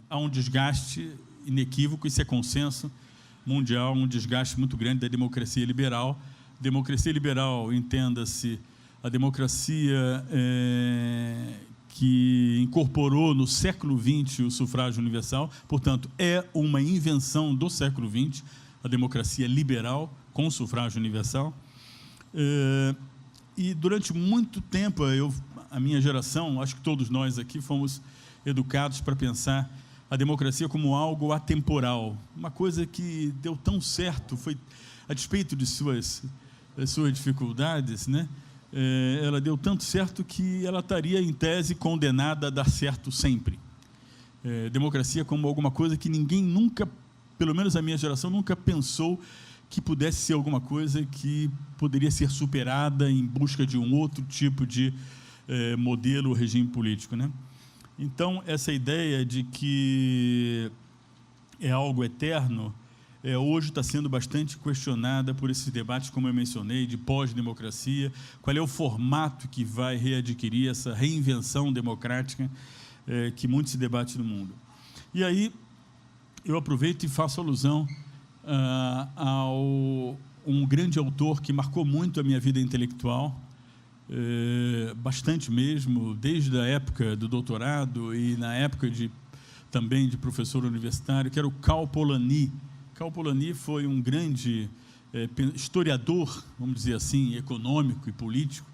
há um desgaste inequívoco, isso é consenso mundial, um desgaste muito grande da democracia liberal. Democracia liberal, entenda-se, a democracia que incorporou no século XX o sufrágio universal, portanto, é uma invenção do século XX, a democracia liberal com sufrágio universal. E durante muito tempo, a minha geração, acho que todos nós aqui fomos educados para pensar a democracia como algo atemporal, uma coisa que deu tão certo, foi a despeito de suas dificuldades, né? Ela deu tanto certo que ela estaria, em tese, condenada a dar certo sempre. Democracia como alguma coisa que ninguém nunca, pelo menos a minha geração, nunca pensou que pudesse ser alguma coisa que poderia ser superada em busca de um outro tipo de modelo ou regime político, né? Então, essa ideia de que é algo eterno, hoje está sendo bastante questionada por esses debates, como eu mencionei, de pós-democracia, qual é o formato que vai readquirir essa reinvenção democrática que muito se debate no mundo. E aí, eu aproveito e faço alusão a um grande autor que marcou muito a minha vida intelectual, bastante mesmo, desde a época do doutorado e na época também de professor universitário, que era o Karl Polanyi. Karl Polanyi foi um grande historiador, vamos dizer assim, econômico e político,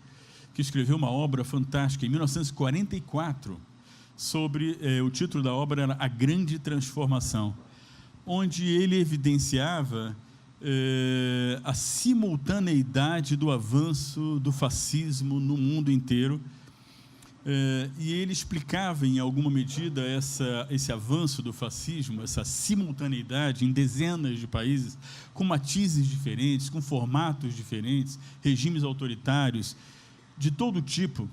que escreveu uma obra fantástica em 1944, sobre, o título da obra era A Grande Transformação, onde ele evidenciava a simultaneidade do avanço do fascismo no mundo inteiro, e ele explicava, em alguma medida, esse avanço do fascismo, essa simultaneidade em dezenas de países, com matizes diferentes, com formatos diferentes, regimes autoritários, de todo tipo,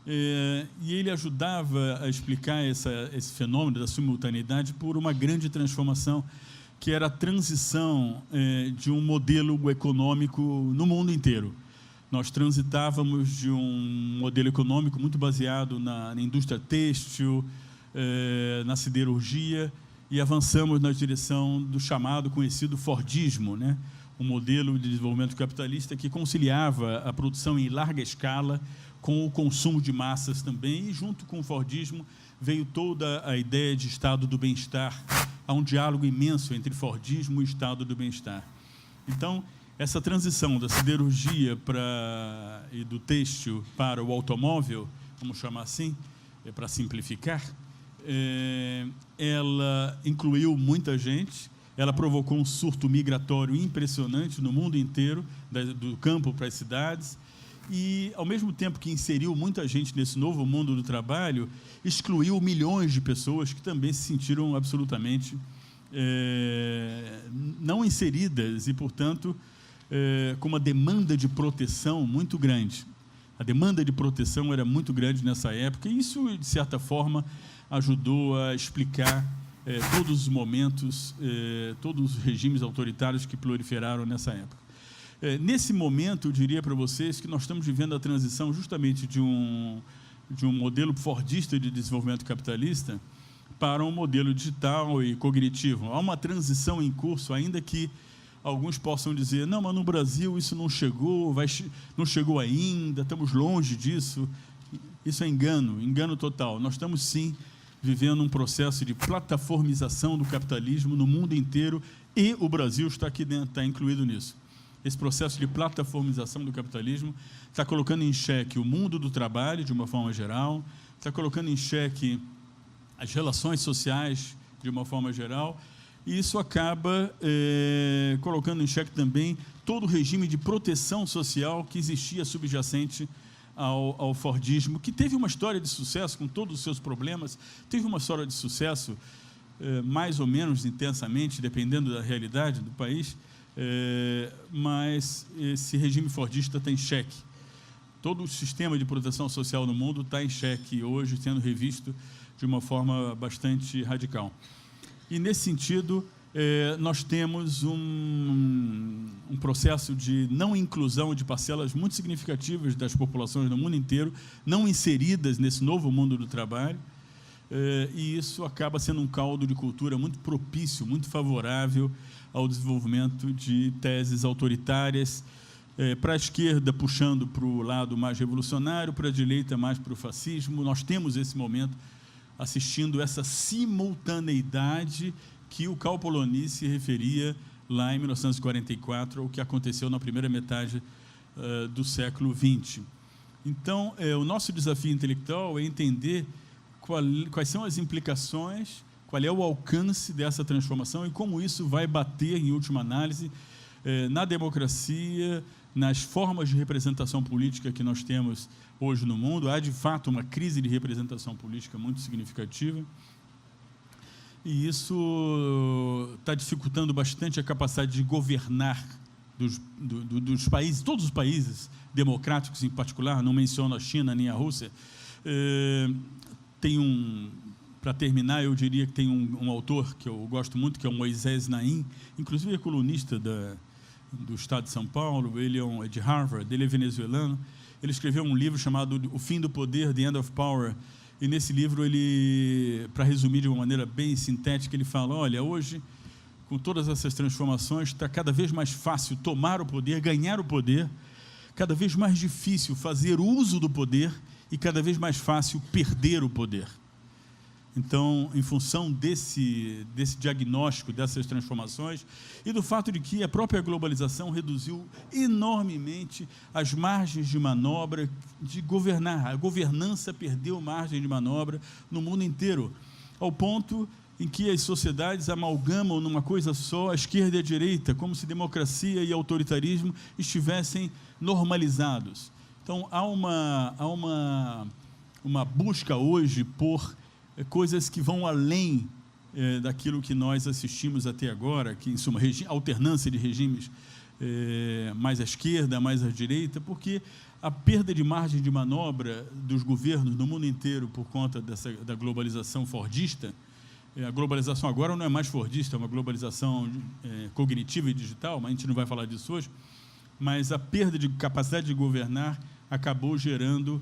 e ele ajudava a explicar esse fenômeno da simultaneidade por uma grande transformação, que era a transição de um modelo econômico no mundo inteiro. Nós transitávamos de um modelo econômico muito baseado na indústria têxtil, na siderurgia, e avançamos na direção do chamado, conhecido Fordismo, né? Um modelo de desenvolvimento capitalista que conciliava a produção em larga escala com o consumo de massas também, e junto com o Fordismo veio toda a ideia de estado do bem-estar. Há um diálogo imenso entre Fordismo e estado do bem-estar. Então, essa transição da siderurgia e do têxtil para o automóvel, vamos chamar assim, para simplificar, ela incluiu muita gente, ela provocou um surto migratório impressionante no mundo inteiro, do campo para as cidades, e, ao mesmo tempo que inseriu muita gente nesse novo mundo do trabalho, excluiu milhões de pessoas que também se sentiram absolutamente não inseridas e, portanto, com uma demanda de proteção muito grande. A demanda de proteção era muito grande nessa época, e isso, de certa forma, ajudou a explicar todos os momentos, todos os regimes autoritários que proliferaram nessa época. Nesse momento, eu diria para vocês que nós estamos vivendo a transição justamente de um modelo fordista de desenvolvimento capitalista para um modelo digital e cognitivo. Há uma transição em curso, ainda que alguns possam dizer, não, mas no Brasil isso não chegou, não chegou ainda, estamos longe disso. Isso é engano total. Nós estamos, sim, vivendo um processo de plataformização do capitalismo no mundo inteiro, e o Brasil está aqui dentro, está incluído nisso. Esse processo de plataformização do capitalismo está colocando em xeque o mundo do trabalho, de uma forma geral, está colocando em xeque as relações sociais, de uma forma geral, e isso acaba colocando em xeque também todo o regime de proteção social que existia subjacente ao Fordismo, que teve uma história de sucesso, com todos os seus problemas, teve uma história de sucesso mais ou menos intensamente, dependendo da realidade do país, mas esse regime fordista está em xeque. Todo o sistema de proteção social no mundo está em xeque hoje, sendo revisto de uma forma bastante radical. E, nesse sentido, nós temos um processo de não inclusão de parcelas muito significativas das populações no mundo inteiro, não inseridas nesse novo mundo do trabalho, e isso acaba sendo um caldo de cultura muito propício, muito favorável ao desenvolvimento de teses autoritárias, para a esquerda puxando para o lado mais revolucionário, para a direita mais para o fascismo. Nós temos esse momento assistindo essa simultaneidade que o Karl Polanyi se referia lá em 1944, ao que aconteceu na primeira metade do século XX. Então, o nosso desafio intelectual é entender quais são as implicações, qual é o alcance dessa transformação e como isso vai bater, em última análise, na democracia, nas formas de representação política que nós temos hoje no mundo. Há, de fato, uma crise de representação política muito significativa, e isso está dificultando bastante a capacidade de governar dos países, todos os países democráticos em particular, não menciono a China nem a Rússia. Para terminar, eu diria que tem um autor que eu gosto muito, que é o Moisés Naim, inclusive é colunista do Estado de São Paulo, ele é de Harvard, ele é venezuelano. Ele escreveu um livro chamado O Fim do Poder, The End of Power, e nesse livro ele, para resumir de uma maneira bem sintética, ele fala: olha, hoje, com todas essas transformações, está cada vez mais fácil tomar o poder, ganhar o poder, cada vez mais difícil fazer uso do poder e cada vez mais fácil perder o poder. Então, em função desse diagnóstico, dessas transformações, e do fato de que a própria globalização reduziu enormemente as margens de manobra de governar, a governança perdeu margem de manobra no mundo inteiro, ao ponto em que as sociedades amalgamam numa coisa só a esquerda e a direita, como se democracia e autoritarismo estivessem normalizados. Então, há uma busca hoje por coisas que vão além daquilo que nós assistimos até agora, que, em suma, alternância de regimes mais à esquerda, mais à direita, porque a perda de margem de manobra dos governos no mundo inteiro por conta da globalização fordista. A globalização agora não é mais fordista, é uma globalização cognitiva e digital, mas a gente não vai falar disso hoje, mas a perda de capacidade de governar acabou gerando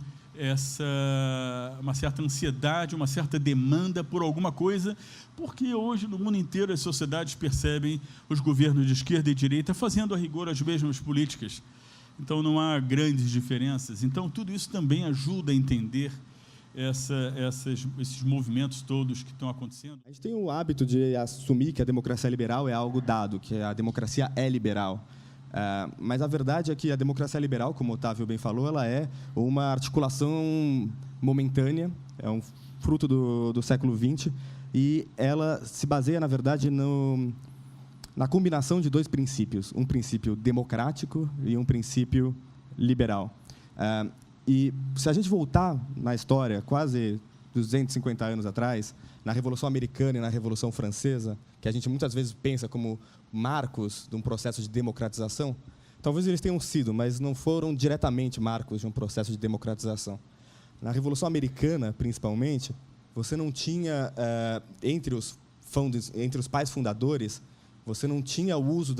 uma certa ansiedade, uma certa demanda por alguma coisa, porque hoje no mundo inteiro as sociedades percebem os governos de esquerda e direita fazendo a rigor as mesmas políticas. Então não há grandes diferenças. Então tudo isso também ajuda a entender esses movimentos todos que estão acontecendo. A gente tem o hábito de assumir que a democracia liberal é algo dado, que a democracia é liberal. Mas a verdade é que a democracia liberal, como o Otávio bem falou, ela é uma articulação momentânea, é um fruto do século XX, e ela se baseia, na verdade, na combinação de dois princípios, um princípio democrático e um princípio liberal. E se a gente voltar na história, quase 250 anos atrás, na Revolução Americana e na Revolução Francesa, que a gente muitas vezes pensa como marcos de um processo de democratização, talvez eles tenham sido, mas não foram diretamente marcos de um processo de democratização. Na Revolução Americana, principalmente, você não tinha, entre os pais fundadores, você não tinha o uso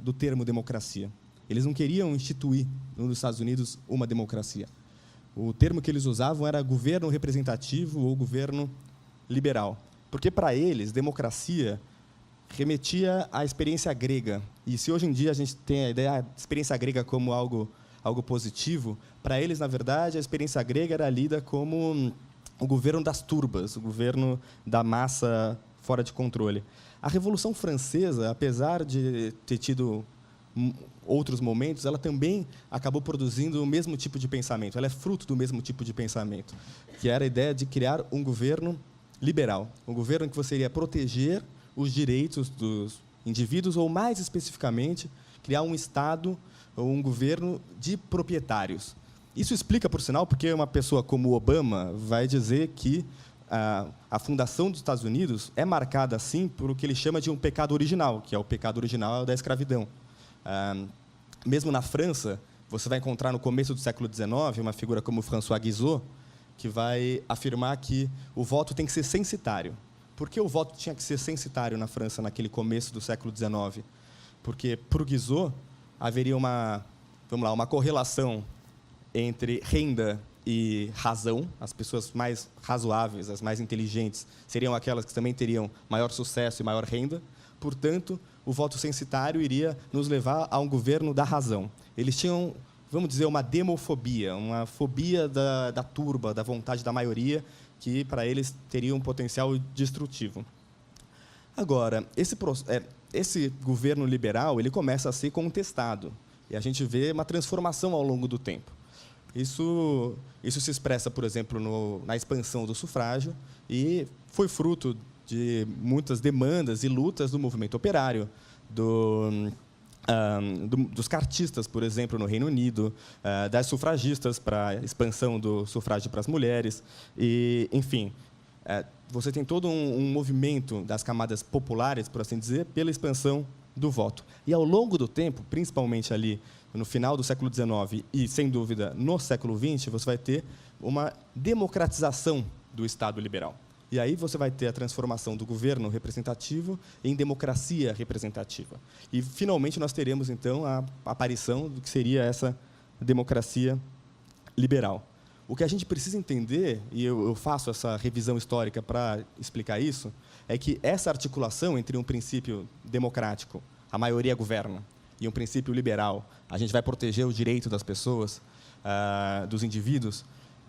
do termo democracia. Eles não queriam instituir nos Estados Unidos uma democracia. O termo que eles usavam era governo representativo ou governo liberal, porque para eles democracia remetia à experiência grega. E se hoje em dia a gente tem a ideia da experiência grega como algo positivo, para eles, na verdade, a experiência grega era lida como o governo das turbas, o governo da massa fora de controle. A Revolução Francesa, apesar de ter tido outros momentos, ela também acabou produzindo o mesmo tipo de pensamento. Ela é fruto do mesmo tipo de pensamento, que era a ideia de criar um governo liberal, um governo em que você iria proteger os direitos dos indivíduos, ou, mais especificamente, criar um Estado ou um governo de proprietários. Isso explica, por sinal, porque uma pessoa como Obama vai dizer que a fundação dos Estados Unidos é marcada, assim, por o que ele chama de um pecado original, que é o pecado original da escravidão. Mesmo na França, você vai encontrar, no começo do século XIX, uma figura como François Guizot, que vai afirmar que o voto tem que ser censitário. Por que o voto tinha que ser censitário na França, naquele começo do século XIX? Porque, para o Guizot, haveria uma correlação entre renda e razão. As pessoas mais razoáveis, as mais inteligentes, seriam aquelas que também teriam maior sucesso e maior renda. Portanto, o voto censitário iria nos levar a um governo da razão. Eles tinham, vamos dizer, uma demofobia, uma fobia da turba, da vontade da maioria, que, para eles, teria um potencial destrutivo. Agora, esse governo liberal ele começa a ser contestado, e a gente vê uma transformação ao longo do tempo. Isso se expressa, por exemplo, na expansão do sufrágio, e foi fruto de muitas demandas e lutas do movimento operário, dos cartistas, por exemplo, no Reino Unido, das sufragistas para a expansão do sufrágio para as mulheres. E, enfim, você tem todo um movimento das camadas populares, por assim dizer, pela expansão do voto. E, ao longo do tempo, principalmente ali no final do século XIX e, sem dúvida, no século XX, você vai ter uma democratização do Estado liberal. E aí você vai ter a transformação do governo representativo em democracia representativa. E, finalmente, nós teremos, então, a aparição do que seria essa democracia liberal. O que a gente precisa entender, e eu faço essa revisão histórica para explicar isso, é que essa articulação entre um princípio democrático, a maioria governa, e um princípio liberal, a gente vai proteger o direito das pessoas, dos indivíduos,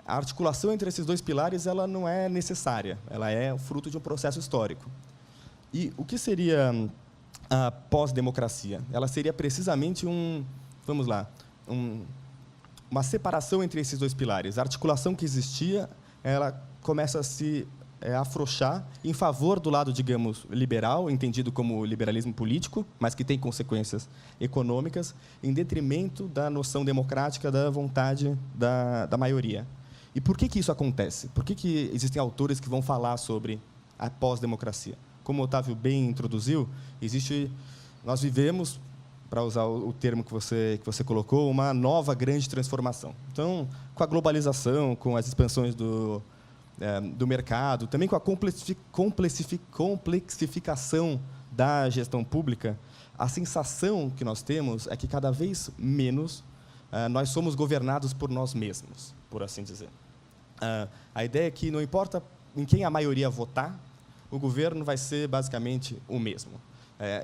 a articulação entre esses dois pilares ela não é necessária, ela é fruto de um processo histórico. E o que seria a pós-democracia? Ela seria precisamente uma separação entre esses dois pilares. A articulação que existia, ela começa a se afrouxar em favor do lado, digamos, liberal, entendido como liberalismo político, mas que tem consequências econômicas, em detrimento da noção democrática da vontade da maioria. E por que isso acontece? Por que existem autores que vão falar sobre a pós-democracia? Como o Otávio bem introduziu, nós vivemos, para usar o termo que você colocou, uma nova grande transformação. Então, com a globalização, com as expansões do mercado, também com a complexificação da gestão pública, a sensação que nós temos é que, cada vez menos, nós somos governados por nós mesmos, por assim dizer. A ideia é que, não importa em quem a maioria votar, o governo vai ser basicamente o mesmo.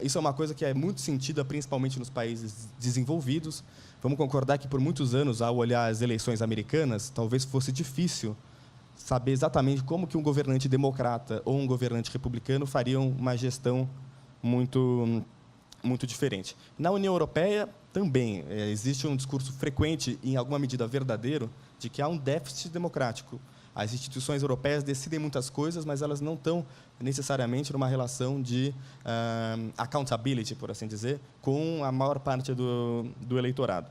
Isso é uma coisa que é muito sentida, principalmente nos países desenvolvidos. Vamos concordar que, por muitos anos, ao olhar as eleições americanas, talvez fosse difícil saber exatamente como que um governante democrata ou um governante republicano fariam uma gestão muito diferente. Na União Europeia, também, existe um discurso frequente, em alguma medida verdadeiro, de que há um déficit democrático. As instituições europeias decidem muitas coisas, mas elas não estão necessariamente numa relação de accountability, por assim dizer, com a maior parte do eleitorado.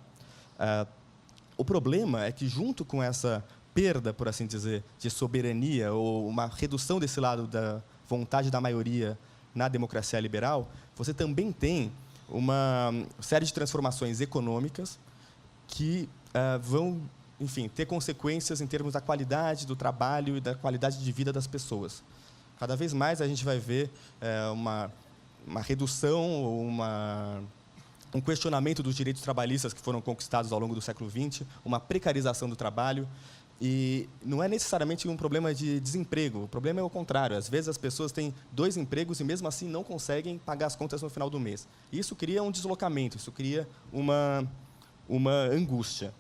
O problema é que, junto com essa perda, por assim dizer, de soberania, ou uma redução desse lado da vontade da maioria na democracia liberal, você também tem uma série de transformações econômicas que vão, enfim, ter consequências em termos da qualidade do trabalho e da qualidade de vida das pessoas. Cada vez mais a gente vai ver uma redução ou um questionamento dos direitos trabalhistas que foram conquistados ao longo do século XX, uma precarização do trabalho. E não é necessariamente um problema de desemprego, o problema é o contrário. Às vezes as pessoas têm 2 empregos e, mesmo assim, não conseguem pagar as contas no final do mês. Isso cria um deslocamento, isso cria uma angústia.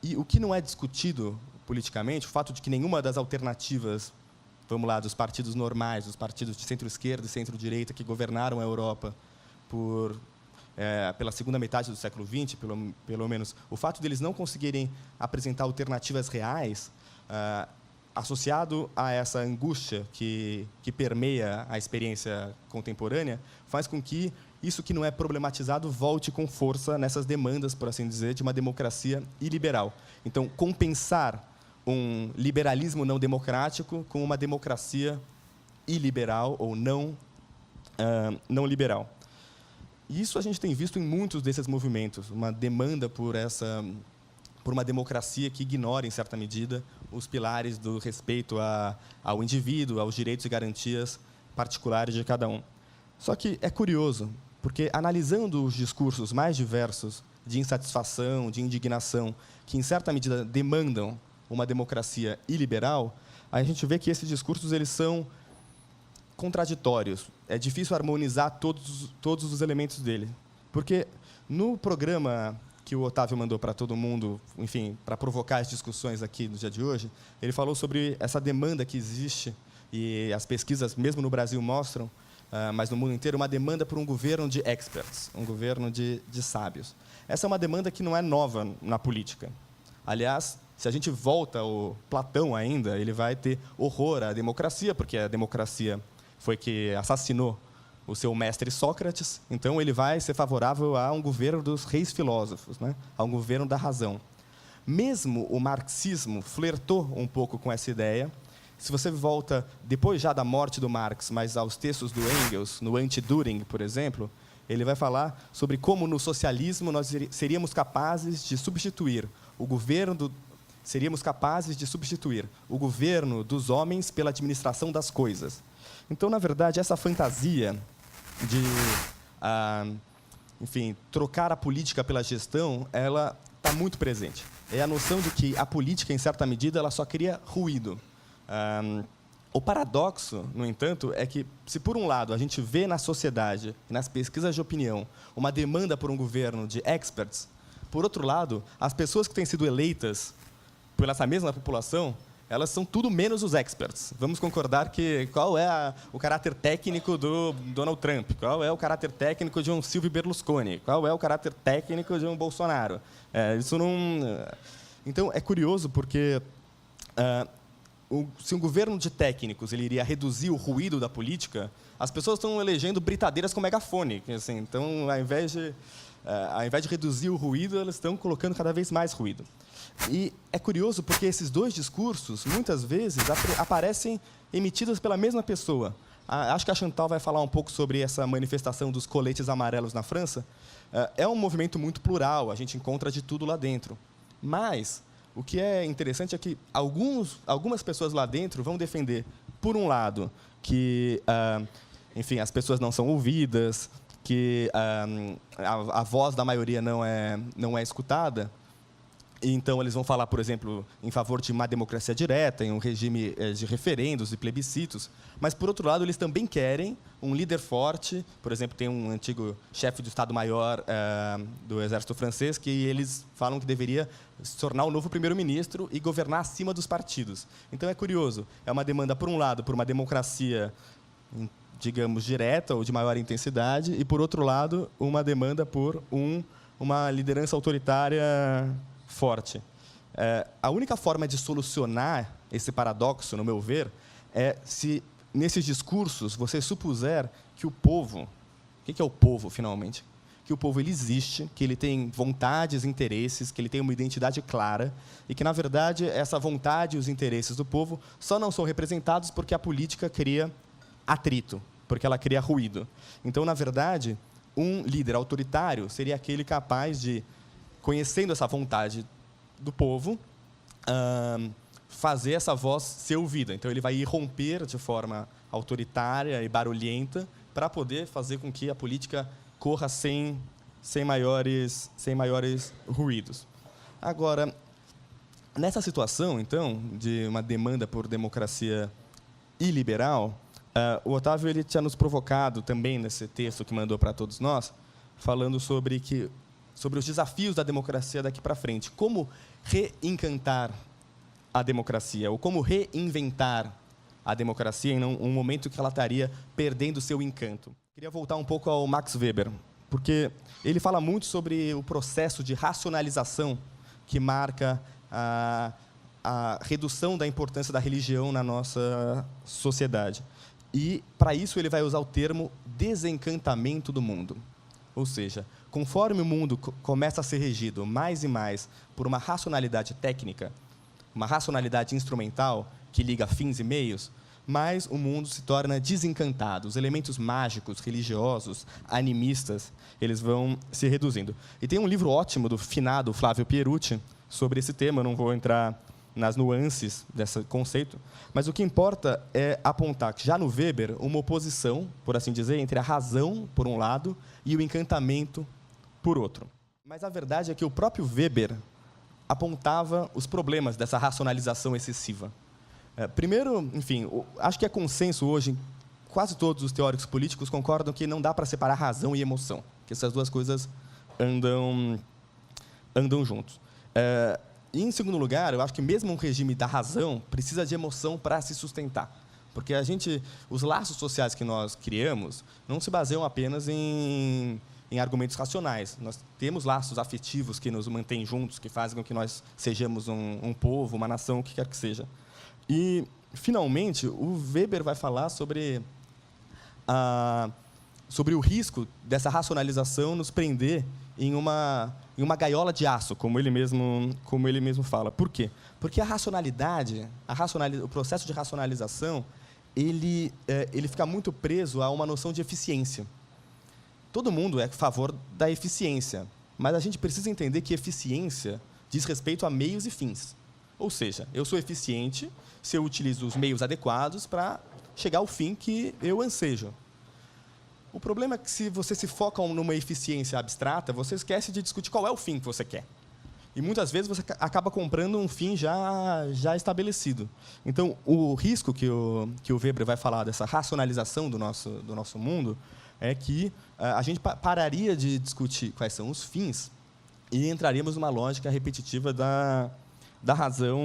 E o que não é discutido politicamente, o fato de que nenhuma das alternativas, vamos lá, dos partidos normais, dos partidos de centro-esquerda e centro-direita que governaram a Europa pela segunda metade do século XX, pelo menos, o fato deles não conseguirem apresentar alternativas reais, associado a essa angústia que permeia a experiência contemporânea, faz com que isso que não é problematizado volte com força nessas demandas, por assim dizer, de uma democracia iliberal. Então, compensar um liberalismo não democrático com uma democracia iliberal ou não liberal. E isso a gente tem visto em muitos desses movimentos, uma demanda por uma democracia que ignore, em certa medida, os pilares do respeito ao indivíduo, aos direitos e garantias particulares de cada um. Só que é curioso, porque, analisando os discursos mais diversos de insatisfação, de indignação, que, em certa medida, demandam uma democracia iliberal, a gente vê que esses discursos eles são contraditórios. É difícil harmonizar todos os elementos dele. Porque no programa que o Otávio mandou para todo mundo, enfim, para provocar as discussões aqui no dia de hoje, ele falou sobre essa demanda que existe, e as pesquisas, mesmo no Brasil, mostram, mas no mundo inteiro, uma demanda por um governo de experts, um governo de sábios. Essa é uma demanda que não é nova na política. Aliás, se a gente volta ao Platão ainda, ele vai ter horror à democracia, porque a democracia foi que assassinou o seu mestre Sócrates, então ele vai ser favorável a um governo dos reis filósofos, né? A um governo da razão. Mesmo o marxismo flertou um pouco com essa ideia. Se você volta, depois já da morte do Marx, mas aos textos do Engels, no Anti-Düring, por exemplo, ele vai falar sobre como no socialismo nós seríamos capazes de substituir o governo dos homens pela administração das coisas. Então, na verdade, essa fantasia de, enfim, trocar a política pela gestão, ela está muito presente. É a noção de que a política, em certa medida, ela só cria ruído. O paradoxo, no entanto, é que, se por um lado a gente vê na sociedade, nas pesquisas de opinião, uma demanda por um governo de experts, por outro lado, as pessoas que têm sido eleitas por essa mesma população, elas são tudo menos os experts. Vamos concordar que qual é o caráter técnico do Donald Trump, qual é o caráter técnico de um Silvio Berlusconi, qual é o caráter técnico de um Bolsonaro. Isso não... Então, é curioso porque se um governo de técnicos ele iria reduzir o ruído da política, as pessoas estão elegendo britadeiras com megafone. Assim, então, ao invés de reduzir o ruído, elas estão colocando cada vez mais ruído. E é curioso porque esses dois discursos, muitas vezes, aparecem emitidos pela mesma pessoa. Acho que a Chantal vai falar um pouco sobre essa manifestação dos coletes amarelos na França. É um movimento muito plural, a gente encontra de tudo lá dentro. Mas o que é interessante é que algumas pessoas lá dentro vão defender, por um lado, que enfim, as pessoas não são ouvidas, que a voz da maioria não é escutada. E, então, eles vão falar, por exemplo, em favor de uma democracia direta, em um regime de referendos e plebiscitos. Mas, por outro lado, eles também querem um líder forte. Por exemplo, tem um antigo chefe do Estado-Maior do Exército francês que eles falam que deveria se tornar o novo primeiro-ministro e governar acima dos partidos. Então, é curioso. É uma demanda, por um lado, por uma democracia, digamos, direta ou de maior intensidade, e, por outro lado, uma demanda por uma liderança autoritária forte. A única forma de solucionar esse paradoxo, no meu ver, é se, nesses discursos, você supuser que o povo... O que é o povo, finalmente? Que o povo ele existe, que ele tem vontades, interesses, que ele tem uma identidade clara, e que, na verdade, essa vontade e os interesses do povo só não são representados porque a política cria atrito, porque ela cria ruído. Então, na verdade, um líder autoritário seria aquele capaz de, conhecendo essa vontade do povo, fazer essa voz ser ouvida. Então, ele vai irromper de forma autoritária e barulhenta para poder fazer com que a política corra sem maiores ruídos. Agora, nessa situação, então, de uma demanda por democracia iliberal, o Otávio ele tinha nos provocado também nesse texto que mandou para todos nós, falando sobre os desafios da democracia daqui para frente. Como reencantar a democracia, ou como reinventar a democracia em um momento que ela estaria perdendo seu encanto. Queria voltar um pouco ao Max Weber, porque ele fala muito sobre o processo de racionalização que marca a redução da importância da religião na nossa sociedade. E, para isso, ele vai usar o termo desencantamento do mundo. Ou seja, conforme o mundo começa a ser regido mais e mais por uma racionalidade técnica, uma racionalidade instrumental que liga fins e meios, mais o mundo se torna desencantado. Os elementos mágicos, religiosos, animistas, eles vão se reduzindo. E tem um livro ótimo do finado Flávio Pierucci sobre esse tema, eu não vou entrar nas nuances desse conceito, mas o que importa é apontar que, já no Weber, uma oposição, por assim dizer, entre a razão, por um lado, e o encantamento, por outro. Mas a verdade é que o próprio Weber apontava os problemas dessa racionalização excessiva. Primeiro, enfim, acho que é consenso hoje, quase todos os teóricos políticos concordam que não dá para separar razão e emoção, que essas duas coisas andam juntos. E, em segundo lugar, eu acho que mesmo um regime da razão precisa de emoção para se sustentar, porque os laços sociais que nós criamos não se baseiam apenas em argumentos racionais. Nós temos laços afetivos que nos mantêm juntos, que fazem com que nós sejamos um povo, uma nação, o que quer que seja. E, finalmente, o Weber vai falar sobre o risco dessa racionalização nos prender em uma gaiola de aço, como ele mesmo fala. Por quê? Porque a racionalidade, o processo de racionalização, ele fica muito preso a uma noção de eficiência. Todo mundo é a favor da eficiência, mas a gente precisa entender que eficiência diz respeito a meios e fins. Ou seja, eu sou eficiente se eu utilizo os meios adequados para chegar ao fim que eu ansejo. O problema é que, se você se foca numa eficiência abstrata, você esquece de discutir qual é o fim que você quer. E, muitas vezes, você acaba comprando um fim já estabelecido. Então, o risco que o Weber vai falar dessa racionalização do nosso mundo é que a gente pararia de discutir quais são os fins e entraríamos numa lógica repetitiva da razão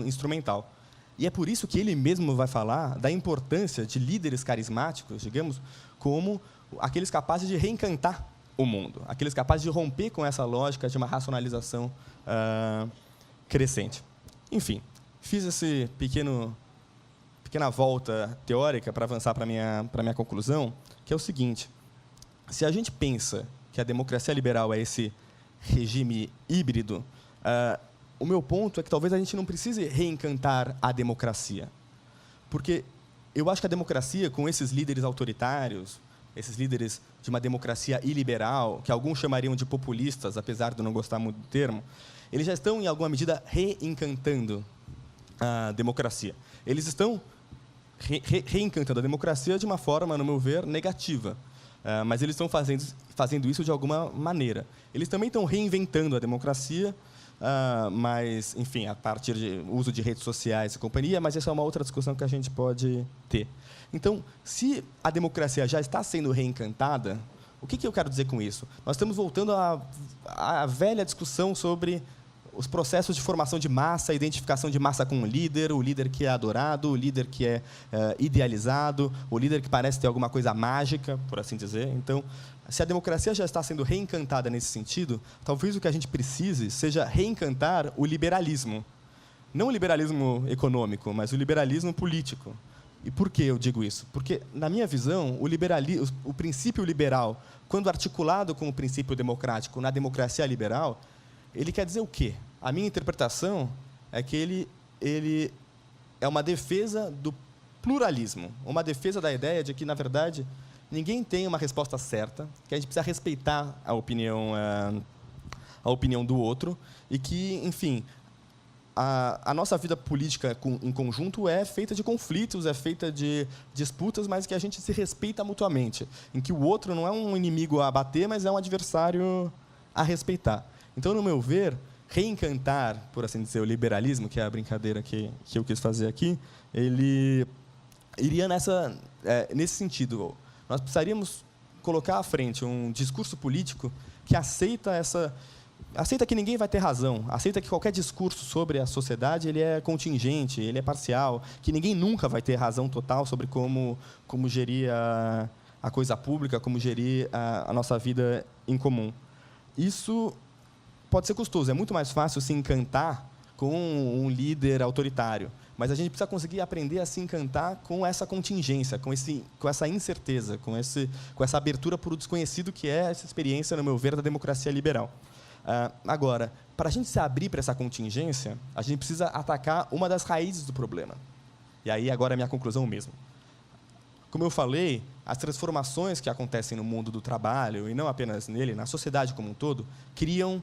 instrumental. E é por isso que ele mesmo vai falar da importância de líderes carismáticos, digamos, como aqueles capazes de reencantar o mundo, aqueles capazes de romper com essa lógica de uma racionalização crescente. Enfim, fiz essa pequena volta teórica para avançar para a minha conclusão, que é o seguinte: se a gente pensa que a democracia liberal é esse regime híbrido, o meu ponto é que talvez a gente não precise reencantar a democracia. Porque eu acho que a democracia, com esses líderes autoritários, esses líderes de uma democracia iliberal, que alguns chamariam de populistas, apesar de eu não gostar muito do termo, eles já estão, em alguma medida, reencantando a democracia. Eles estão reencantando a democracia de uma forma, no meu ver, negativa. Mas eles estão fazendo isso de alguma maneira. Eles também estão reinventando a democracia, mas, enfim, a partir do uso de redes sociais e companhia, mas essa é uma outra discussão que a gente pode ter. Então, se a democracia já está sendo reencantada, o que eu quero dizer com isso? Nós estamos voltando à velha discussão sobre os processos de formação de massa, a identificação de massa com o líder que é adorado, o líder que é idealizado, o líder que parece ter alguma coisa mágica, por assim dizer. Então, se a democracia já está sendo reencantada nesse sentido, talvez o que a gente precise seja reencantar o liberalismo. Não o liberalismo econômico, mas o liberalismo político. E por que eu digo isso? Porque, na minha visão, o princípio liberal, quando articulado com o princípio democrático na democracia liberal, ele quer dizer o quê? A minha interpretação é que ele é uma defesa do pluralismo, uma defesa da ideia de que, na verdade, ninguém tem uma resposta certa, que a gente precisa respeitar a opinião do outro e que, enfim, a nossa vida política em conjunto é feita de conflitos, é feita de disputas, mas que a gente se respeita mutuamente, em que o outro não é um inimigo a bater, mas é um adversário a respeitar. Então, no meu ver, reencantar, por assim dizer, o liberalismo, que é a brincadeira que eu quis fazer aqui, ele iria nesse sentido. Nós precisaríamos colocar à frente um discurso político que aceita que ninguém vai ter razão, aceita que qualquer discurso sobre a sociedade ele é contingente, ele é parcial, que ninguém nunca vai ter razão total sobre como gerir a coisa pública, como gerir a nossa vida em comum. Isso pode ser custoso, é muito mais fácil se encantar com um líder autoritário, mas a gente precisa conseguir aprender a se encantar com essa contingência, com essa incerteza, com essa abertura para o desconhecido, que é essa experiência, no meu ver, da democracia liberal. Agora, para a gente se abrir para essa contingência, a gente precisa atacar uma das raízes do problema. E aí, agora, é a minha conclusão mesmo. Como eu falei, as transformações que acontecem no mundo do trabalho, e não apenas nele, na sociedade como um todo, criam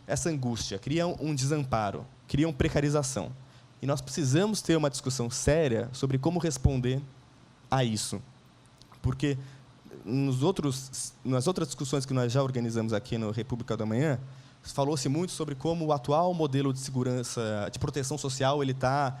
essa angústia, criam um desamparo, criam precarização. E nós precisamos ter uma discussão séria sobre como responder a isso. Porque nas outras discussões que nós já organizamos aqui no República do Amanhã, falou-se muito sobre como o atual modelo de segurança, de proteção social, ele está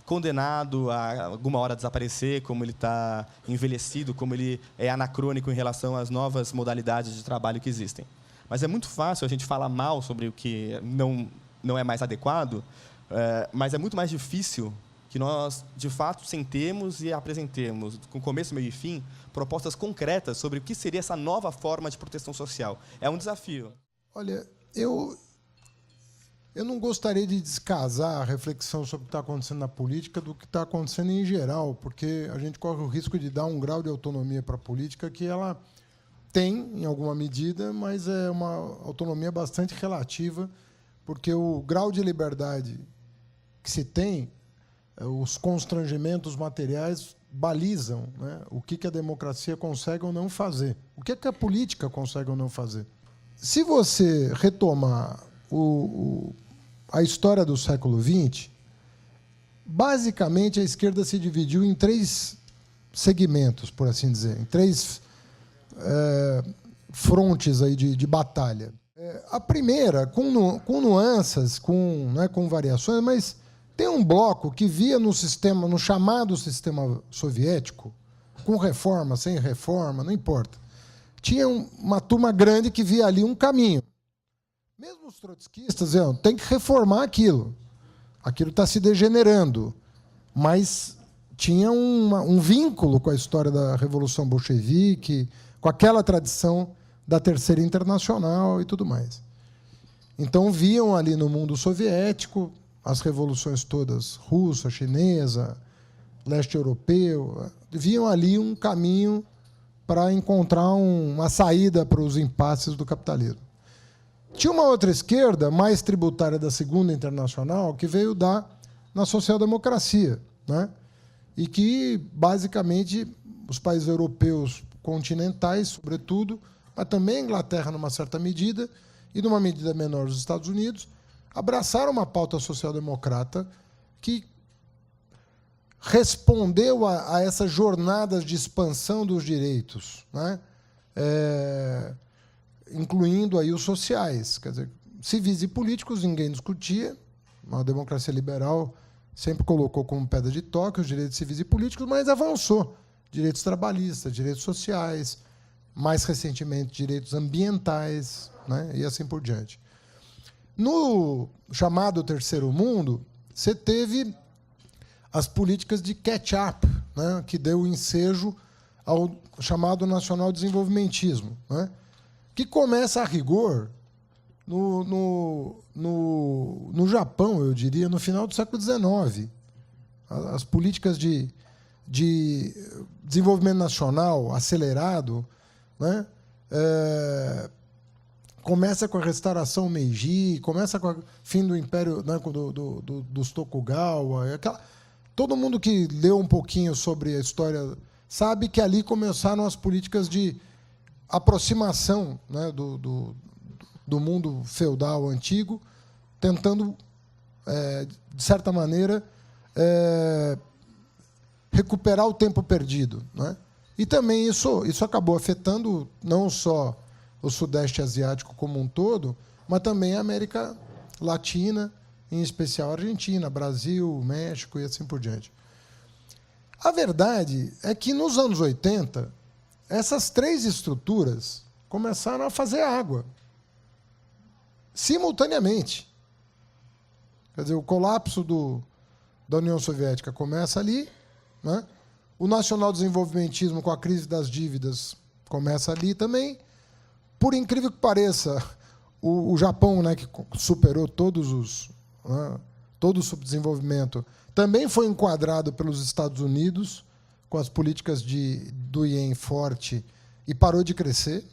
condenado a alguma hora desaparecer, como ele está envelhecido, como ele é anacrônico em relação às novas modalidades de trabalho que existem. Mas é muito fácil a gente falar mal sobre o que não é mais adequado, mas é muito mais difícil que nós, de fato, sentemos e apresentemos, com começo, meio e fim, propostas concretas sobre o que seria essa nova forma de proteção social. É um desafio. Olha, eu não gostaria de descasar a reflexão sobre o que está acontecendo na política do que está acontecendo em geral, porque a gente corre o risco de dar um grau de autonomia para a política que ela tem, em alguma medida, mas é uma autonomia bastante relativa, porque o grau de liberdade que se tem, os constrangimentos materiais balizam, né, o que a democracia consegue ou não fazer, o que a política consegue ou não fazer. Se você retomar a história do século XX, basicamente a esquerda se dividiu em 3 segmentos, por assim dizer, em 3 frontes aí de batalha. A primeira, com nuances, com variações, mas tem um bloco que via no chamado sistema soviético, com reforma, sem reforma, não importa. Tinha uma turma grande que via ali um caminho. Mesmo os trotskistas diziam, tem que reformar aquilo. Aquilo está se degenerando. Mas tinha um vínculo com a história da Revolução Bolchevique, com aquela tradição da Terceira Internacional e tudo mais. Então, viam ali no mundo soviético as revoluções todas, russa, chinesa, leste europeu, viam ali um caminho para encontrar uma saída para os impasses do capitalismo. Tinha uma outra esquerda, mais tributária da Segunda Internacional, que veio na social-democracia, né? E que, basicamente, os países europeus continentais, sobretudo, mas também a Inglaterra, numa certa medida, e, numa medida menor, os Estados Unidos, abraçaram uma pauta social-democrata que respondeu a essas jornadas de expansão dos direitos, né? Incluindo aí os sociais. Quer dizer, civis e políticos ninguém discutia, a democracia liberal sempre colocou como pedra de toque os direitos civis e políticos, mas avançou. Direitos trabalhistas, direitos sociais, mais recentemente direitos ambientais, né? E assim por diante. No chamado Terceiro Mundo, você teve as políticas de catch-up, né, que deu ensejo ao chamado nacional desenvolvimentismo, né, que começa a rigor no Japão, eu diria, no final do século XIX. As políticas de desenvolvimento nacional acelerado, né, começa com a restauração Meiji, começa com o fim do Império, né, dos Tokugawa. Todo mundo que leu um pouquinho sobre a história sabe que ali começaram as políticas de aproximação, né, do mundo feudal antigo, tentando, de certa maneira, recuperar o tempo perdido, né? E também isso acabou afetando não só o Sudeste Asiático como um todo, mas também a América Latina, em especial a Argentina, Brasil, México e assim por diante. A verdade é que, nos anos 80, essas 3 estruturas começaram a fazer água, simultaneamente. Quer dizer, o colapso da União Soviética começa ali, né? O nacional-desenvolvimentismo, com a crise das dívidas, começa ali também. Por incrível que pareça, o Japão, né, que superou todo o subdesenvolvimento, também foi enquadrado pelos Estados Unidos com as políticas do ien forte e parou de crescer.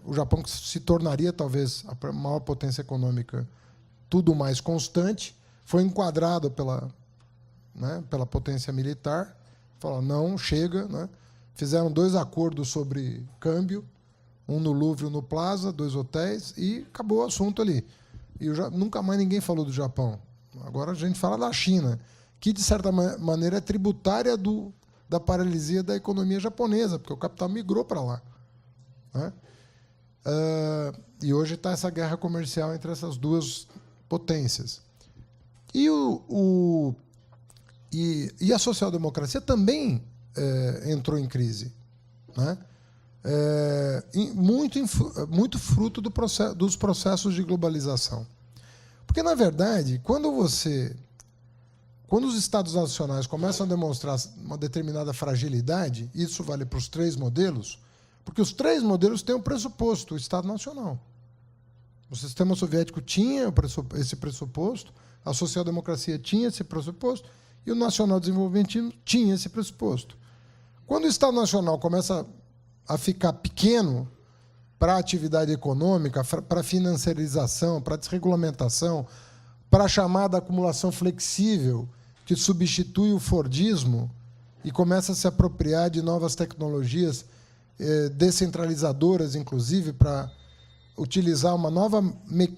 O Japão se tornaria, talvez, a maior potência econômica, tudo mais constante, foi enquadrado pela potência militar. Falaram, não, chega, né? Fizeram 2 acordos sobre câmbio, um no Louvre e um no Plaza, 2 hotéis, e acabou o assunto ali. E nunca mais ninguém falou do Japão. Agora a gente fala da China, que, de certa maneira, é tributária da paralisia da economia japonesa, porque o capital migrou para lá, né? E hoje está essa guerra comercial entre essas duas potências. E a social-democracia também entrou em crise, né? Muito fruto dos processos de globalização. Porque, na verdade, quando os Estados nacionais começam a demonstrar uma determinada fragilidade, isso vale para os 3 modelos, porque os 3 modelos têm um pressuposto, o Estado Nacional. O sistema soviético tinha esse pressuposto, a social-democracia tinha esse pressuposto, e o nacional-desenvolvimentismo tinha esse pressuposto. Quando o Estado Nacional começa a ficar pequeno para a atividade econômica, para a financiarização, para a desregulamentação, para a chamada acumulação flexível, que substitui o fordismo e começa a se apropriar de novas tecnologias descentralizadoras, inclusive, para utilizar uma nova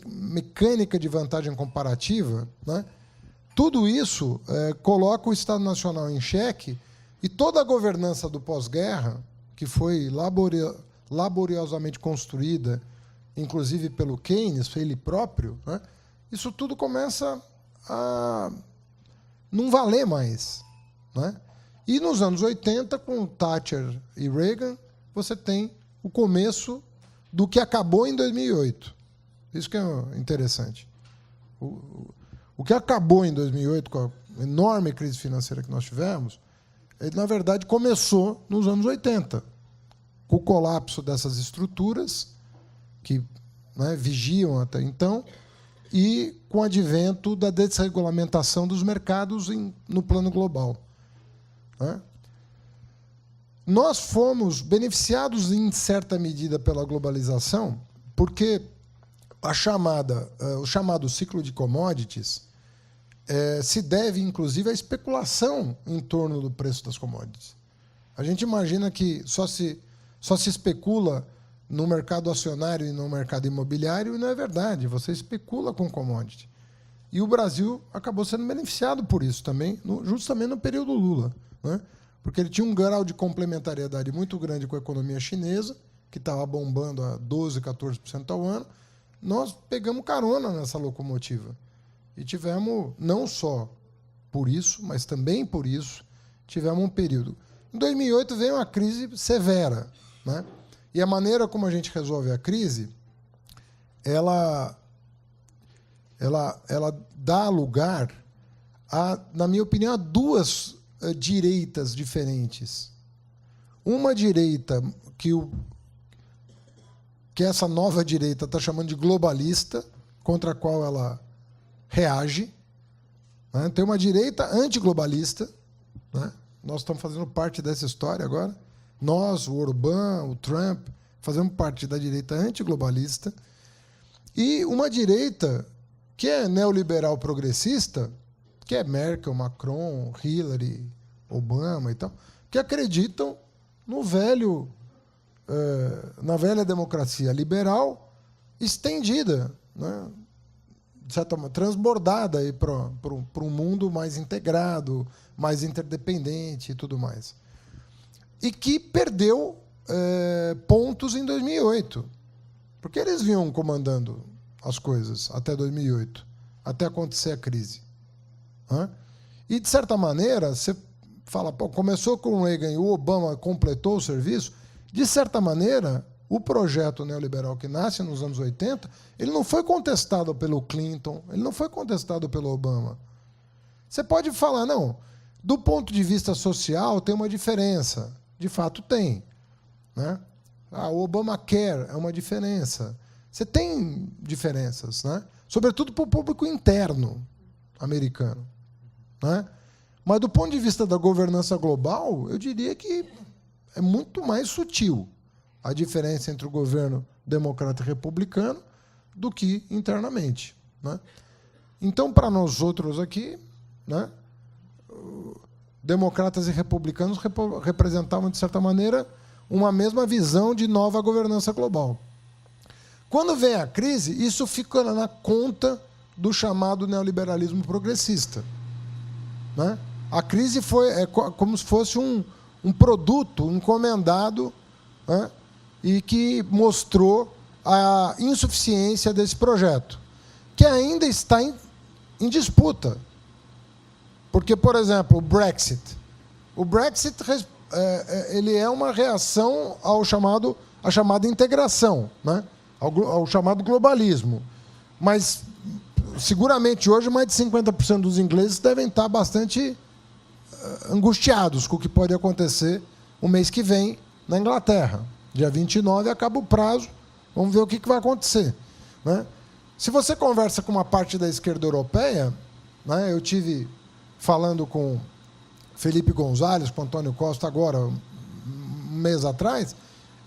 mecânica de vantagem comparativa, né? Tudo isso coloca o Estado Nacional em xeque, e toda a governança do pós-guerra, que foi laboriosamente construída, inclusive pelo Keynes, ele próprio, né? Isso tudo começa a não valer mais, né? E nos anos 80, com Thatcher e Reagan, você tem o começo do que acabou em 2008. Isso que é interessante. O que acabou em 2008, com a enorme crise financeira que nós tivemos, ele, na verdade, começou nos anos 80, com o colapso dessas estruturas que, né, vigiam até então, e com o advento da desregulamentação dos mercados no plano global, né? Nós fomos beneficiados, em certa medida, pela globalização, porque o chamado ciclo de commodities se deve, inclusive, à especulação em torno do preço das commodities. A gente imagina que só se especula no mercado acionário e no mercado imobiliário, e não é verdade. Você especula com commodity. E o Brasil acabou sendo beneficiado por isso também, justamente no período Lula, né? Porque ele tinha um grau de complementariedade muito grande com a economia chinesa, que estava bombando a 12%, 14% ao ano. Nós pegamos carona nessa locomotiva. E tivemos, não só por isso, mas também por isso, tivemos um período. Em 2008 veio uma crise severa, né? E a maneira como a gente resolve a crise, ela dá lugar a, na minha opinião, a 2 direitas diferentes. Uma direita que essa nova direita está chamando de globalista, contra a qual ela reage, né? Tem uma direita antiglobalista, né? Nós estamos fazendo parte dessa história agora. Nós, o Orbán, o Trump, fazemos parte da direita antiglobalista. E uma direita que é neoliberal progressista, que é Merkel, Macron, Hillary, Obama e tal, que acreditam no na velha democracia liberal estendida, né? De certa maneira, transbordada para um mundo mais integrado, mais interdependente e tudo mais. E que perdeu pontos em 2008, porque eles vinham comandando as coisas até 2008, até acontecer a crise, né? E, de certa maneira, você fala, pô, começou com o Reagan e o Obama completou o serviço. De certa maneira, o projeto neoliberal que nasce nos anos 80, ele não foi contestado pelo Clinton, ele não foi contestado pelo Obama. Você pode falar, não, do ponto de vista social tem uma diferença. De fato tem, né? O Obamacare é uma diferença. Você tem diferenças, né? Sobretudo para o público interno americano, né? Mas, do ponto de vista da governança global, eu diria que é muito mais sutil a diferença entre o governo democrata e republicano do que internamente, né? Então, para nós outros aqui, né, democratas e republicanos representavam, de certa maneira, uma mesma visão de nova governança global. Quando vem a crise, isso fica na conta do chamado neoliberalismo progressista, né? A crise é como se fosse um produto encomendado, né, e que mostrou a insuficiência desse projeto, que ainda está em disputa. Porque, por exemplo, o Brexit. O Brexit ele é uma reação à chamada integração, né? ao chamado globalismo. Mas, seguramente, hoje, mais de 50% dos ingleses devem estar bastante angustiados com o que pode acontecer o mês que vem na Inglaterra. Dia 29 acaba o prazo, vamos ver o que vai acontecer, né? Se você conversa com uma parte da esquerda europeia, né, eu tive falando com Felipe Gonzalez, com Antônio Costa agora, um mês atrás,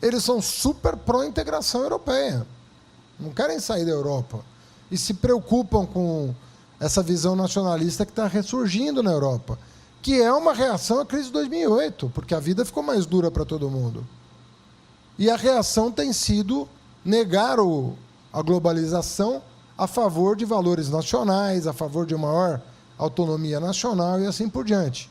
eles são super pró-integração europeia. Não querem sair da Europa. E se preocupam com essa visão nacionalista que está ressurgindo na Europa, que é uma reação à crise de 2008, porque a vida ficou mais dura para todo mundo. E a reação tem sido negar a globalização a favor de valores nacionais, a favor de maior autonomia nacional e assim por diante.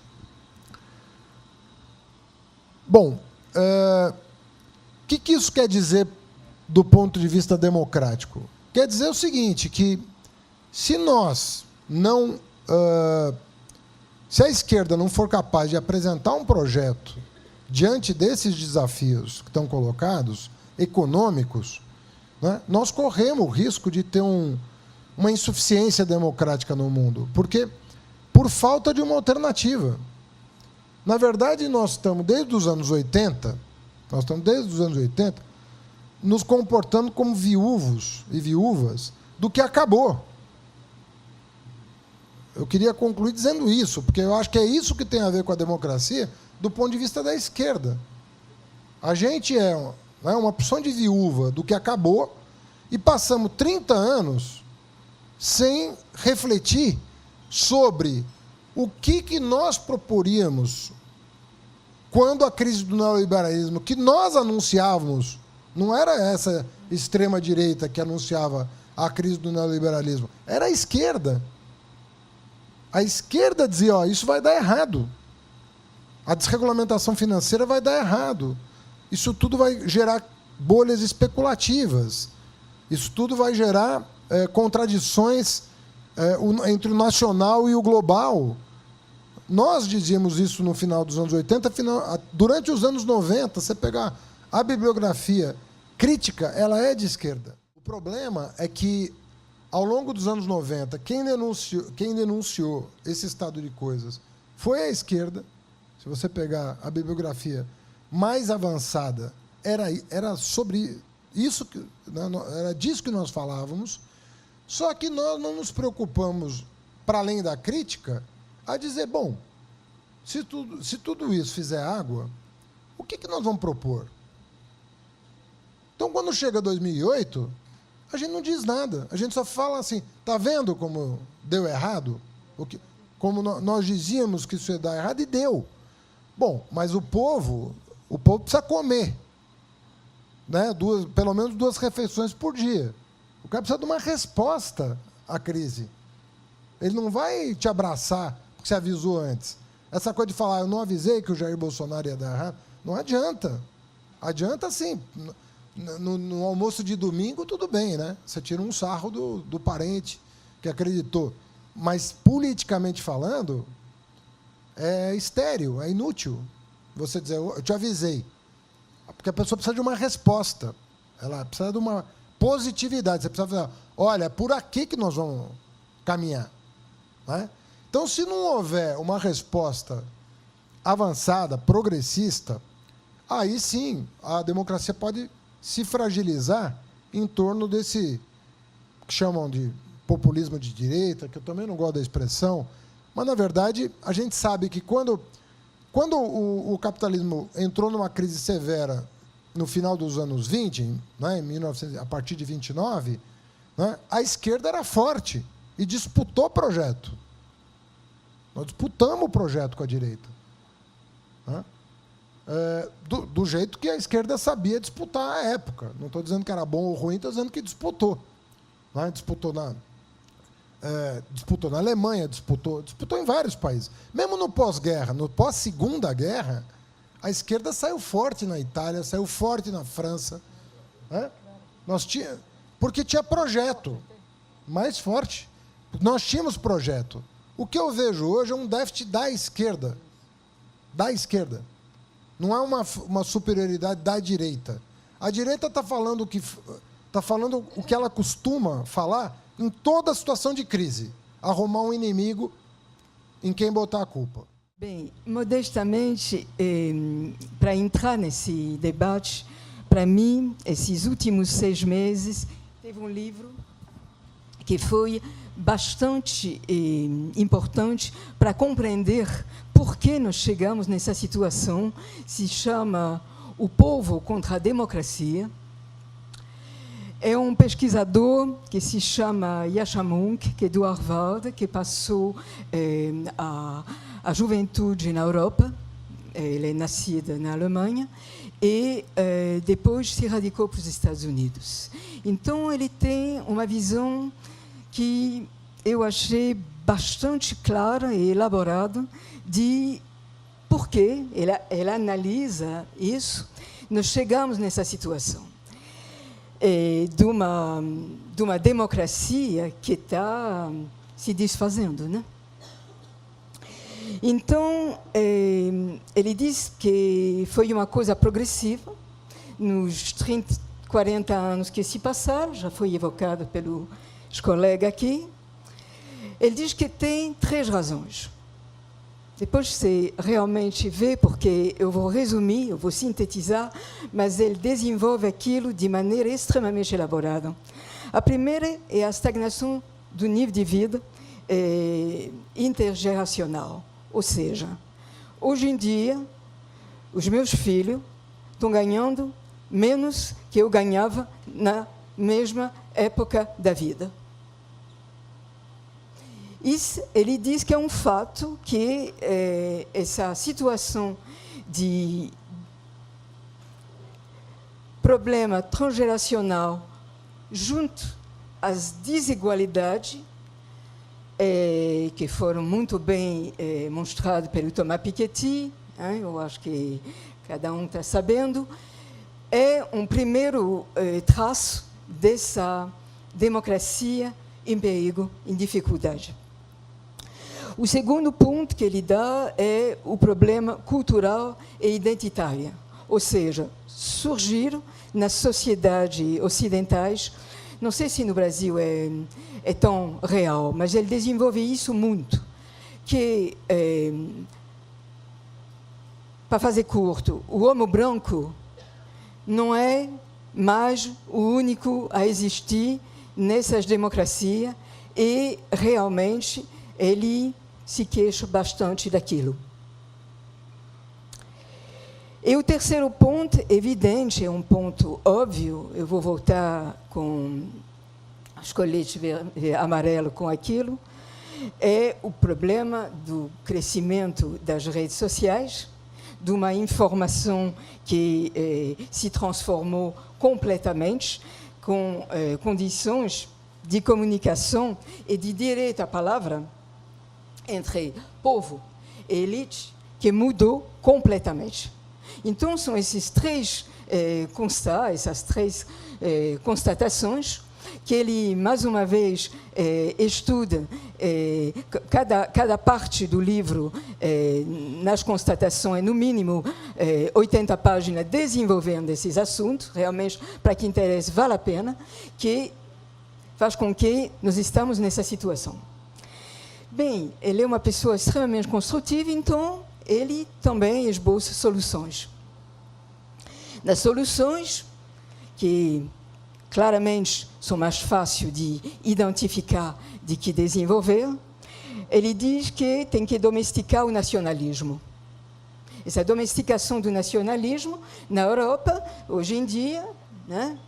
Bom, o que isso quer dizer do ponto de vista democrático? Quer dizer o seguinte, que se nós não... se a esquerda não for capaz de apresentar um projeto diante desses desafios que estão colocados, econômicos, né, nós corremos o risco de ter uma insuficiência democrática no mundo, porque por falta de uma alternativa. Na verdade, nós estamos desde os anos 80, nos comportando como viúvos e viúvas do que acabou. Eu queria concluir dizendo isso, porque eu acho que é isso que tem a ver com a democracia do ponto de vista da esquerda. A gente é uma opção de viúva do que acabou e passamos 30 anos sem refletir sobre o que nós proporíamos quando a crise do neoliberalismo, que nós anunciávamos, não era essa extrema-direita que anunciava a crise do neoliberalismo, era a esquerda. A esquerda dizia, isso vai dar errado. A desregulamentação financeira vai dar errado. Isso tudo vai gerar bolhas especulativas. Isso tudo vai gerar contradições entre o nacional e o global. Nós dizíamos isso no final dos anos 80, durante os anos 90, você pegar a bibliografia crítica, ela é de esquerda. O problema é que, ao longo dos anos 90, quem denunciou esse estado de coisas foi a esquerda. Se você pegar a bibliografia mais avançada, era sobre isso, era disso que nós falávamos, só que nós não nos preocupamos, para além da crítica, a dizer, bom, se tudo isso fizer água, o que nós vamos propor? Então, quando chega 2008, a gente não diz nada, a gente só fala assim, está vendo como deu errado? Como nós dizíamos que isso ia dar errado, e deu. Bom, mas o povo precisa comer, né? Pelo menos 2 refeições por dia. O cara precisa de uma resposta à crise. Ele não vai te abraçar porque você avisou antes. Essa coisa de falar, eu não avisei que o Jair Bolsonaro ia dar errado, não adianta. Adianta, sim. No almoço de domingo, tudo bem, né? Você tira um sarro do parente que acreditou. Mas, politicamente falando, é estéril, é inútil você dizer, eu te avisei. Porque a pessoa precisa de uma resposta. Ela precisa de uma positividade. Você precisa falar, olha, por aqui que nós vamos caminhar. Né? Então, se não houver uma resposta avançada, progressista, aí sim a democracia pode se fragilizar em torno desse que chamam de populismo de direita, que eu também não gosto da expressão, mas, na verdade, a gente sabe que quando o capitalismo entrou numa crise severa no final dos anos 20, né, a partir de 29, né, a esquerda era forte e disputou o projeto. Nós disputamos o projeto com a direita. Né? Do jeito que a esquerda sabia disputar à época. Não estou dizendo que era bom ou ruim, estou dizendo que disputou. Né? Disputou na Alemanha, disputou em vários países. Mesmo no pós-guerra, no pós-segunda guerra, a esquerda saiu forte na Itália, saiu forte na França. Né? Porque tinha projeto mais forte. Nós tínhamos projeto. O que eu vejo hoje é um déficit da esquerda. Da esquerda. Não é uma superioridade da direita. A direita está falando o que ela costuma falar em toda situação de crise. Arrumar um inimigo em quem botar a culpa. Bem, modestamente, para entrar nesse debate, para mim, esses últimos 6 meses, teve um livro que foi bastante importante para compreender por que nós chegamos nessa situação. Se chama O Povo contra a Democracia. É um pesquisador que se chama Yascha Mounk, que é do Harvard, que passou a juventude na Europa. Ele é nascido na Alemanha e depois se radicou para os Estados Unidos. Então, ele tem uma visão que eu achei bastante clara e elaborada de por que ele analisa isso. Nós chegamos nessa situação de uma democracia que está se desfazendo, né? Então, ele diz que foi uma coisa progressiva nos 30, 40 anos que se passaram, já foi evocado pelos colegas aqui. Ele diz que tem 3 razões. Depois você realmente vê, porque eu vou resumir, eu vou sintetizar, mas ele desenvolve aquilo de maneira extremamente elaborada. A primeira é a estagnação do nível de vida intergeracional. Ou seja, hoje em dia, os meus filhos estão ganhando menos que eu ganhava na mesma época da vida. Isso, ele diz que é um fato que essa situação de problema transgeracional junto às desigualdades que foram muito bem mostradas pelo Thomas Piketty, hein, eu acho que cada um está sabendo, é um primeiro traço dessa democracia em perigo, em dificuldade. O segundo ponto que ele dá é o problema cultural e identitário, ou seja, surgiram nas sociedades ocidentais, não sei se no Brasil é tão real, mas ele desenvolve isso muito, que, para fazer curto, o homo branco não é mais o único a existir nessas democracias e, realmente, ele se queixa bastante daquilo. E o terceiro ponto, evidente, é um ponto óbvio, eu vou voltar com os coletes amarelo com aquilo, é o problema do crescimento das redes sociais, de uma informação que se transformou completamente, com condições de comunicação e de direito à palavra entre povo e elite que mudou completamente. Então, são esses 3 constats, essas 3 constatações que ele, mais uma vez, estuda cada parte do livro nas constatações, no mínimo 80 páginas, desenvolvendo esses assuntos, realmente, para quem interessa, vale a pena, que faz com que nós estamos nessa situação. Bem, ele é uma pessoa extremamente construtiva, então ele também esboça soluções. Das soluções, que claramente são mais fáceis de identificar do que desenvolver, ele diz que tem que domesticar o nacionalismo. Essa domesticação do nacionalismo, na Europa, hoje em dia, né,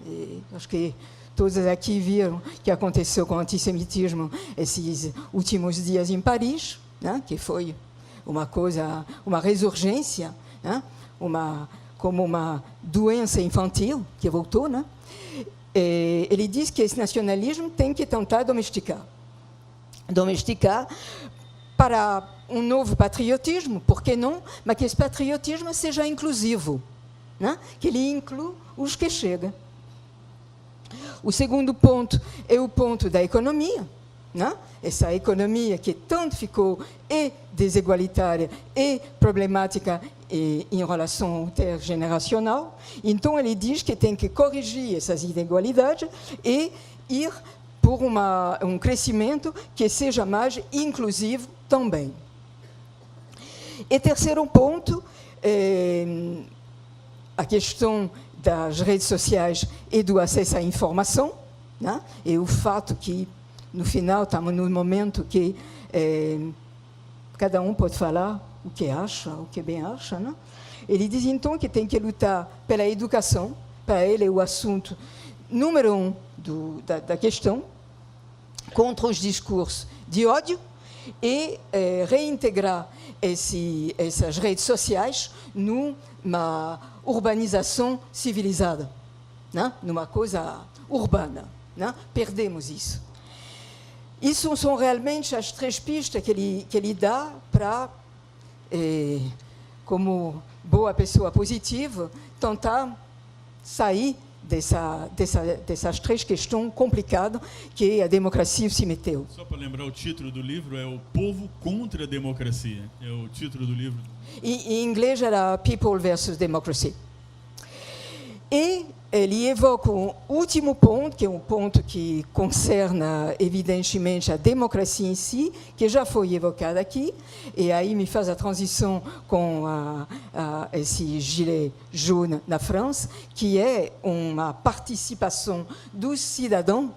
acho que todos aqui viram o que aconteceu com o antissemitismo esses últimos dias em Paris, né, que foi uma coisa, uma ressurgência, né, como uma doença infantil que voltou, né? Ele diz que esse nacionalismo tem que tentar domesticar para um novo patriotismo, por que não? Mas que esse patriotismo seja inclusivo, né? Que ele inclua os que chegam. O segundo ponto é o ponto da economia, né? Essa economia que tanto ficou desigualitária e problemática em relação intergeneracional. Então, ele diz que tem que corrigir essas desigualdades e ir por um crescimento que seja mais inclusivo também. E terceiro ponto, a questão das redes sociais e do acesso à informação, né? E o fato que, no final, estamos num momento que cada um pode falar o que acha, o que bem acha, né? Ele diz, então, que tem que lutar pela educação. Para ele é o assunto número 1 da questão, contra os discursos de ódio e reintegrar essas redes sociais numa urbanização civilizada, né? Numa coisa urbana, né? Perdemos isso. Isso são realmente as 3 pistas que ele dá para, como boa pessoa positiva, tentar sair dessas 3 questões complicadas que a democracia se meteu. Só para lembrar, o título do livro é O Povo contra a Democracia. É o título do livro. Em inglês era People versus Democracy. E ele evoca um último ponto, que é um ponto que concerne, evidentemente, a democracia em si, que já foi evocado aqui, e aí me faz a transição com esse gilet jaune na França, que é uma participação dos cidadãos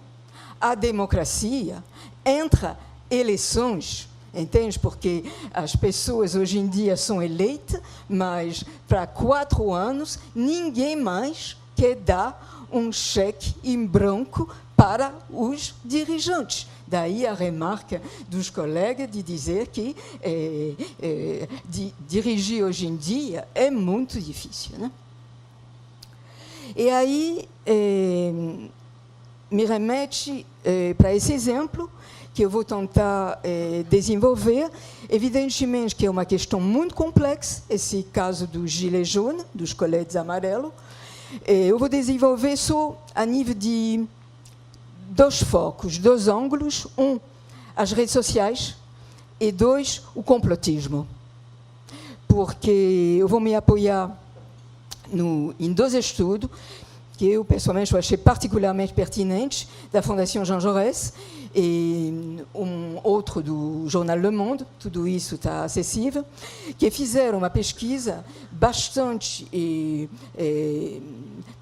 à democracia entre eleições. Entende? Porque as pessoas hoje em dia são eleitas, mas para 4 anos ninguém mais quer dar um cheque em branco para os dirigentes. Daí a remarca dos colegas de dizer que dirigir hoje em dia é muito difícil, né? E aí me remete para esse exemplo que eu vou tentar desenvolver. Evidentemente que é uma questão muito complexa, esse caso do gilet jaune, dos coletes amarelos. Eu vou desenvolver só a nível de 2 focos, 2 ângulos. As redes sociais, e 2, o complotismo. Porque eu vou me apoiar em 2 estudos que eu, pessoalmente, achei particularmente pertinentes, da Fundação Jean Jaurès, e um outro do jornal Le Monde, tudo isso está acessível, que fizeram uma pesquisa bastante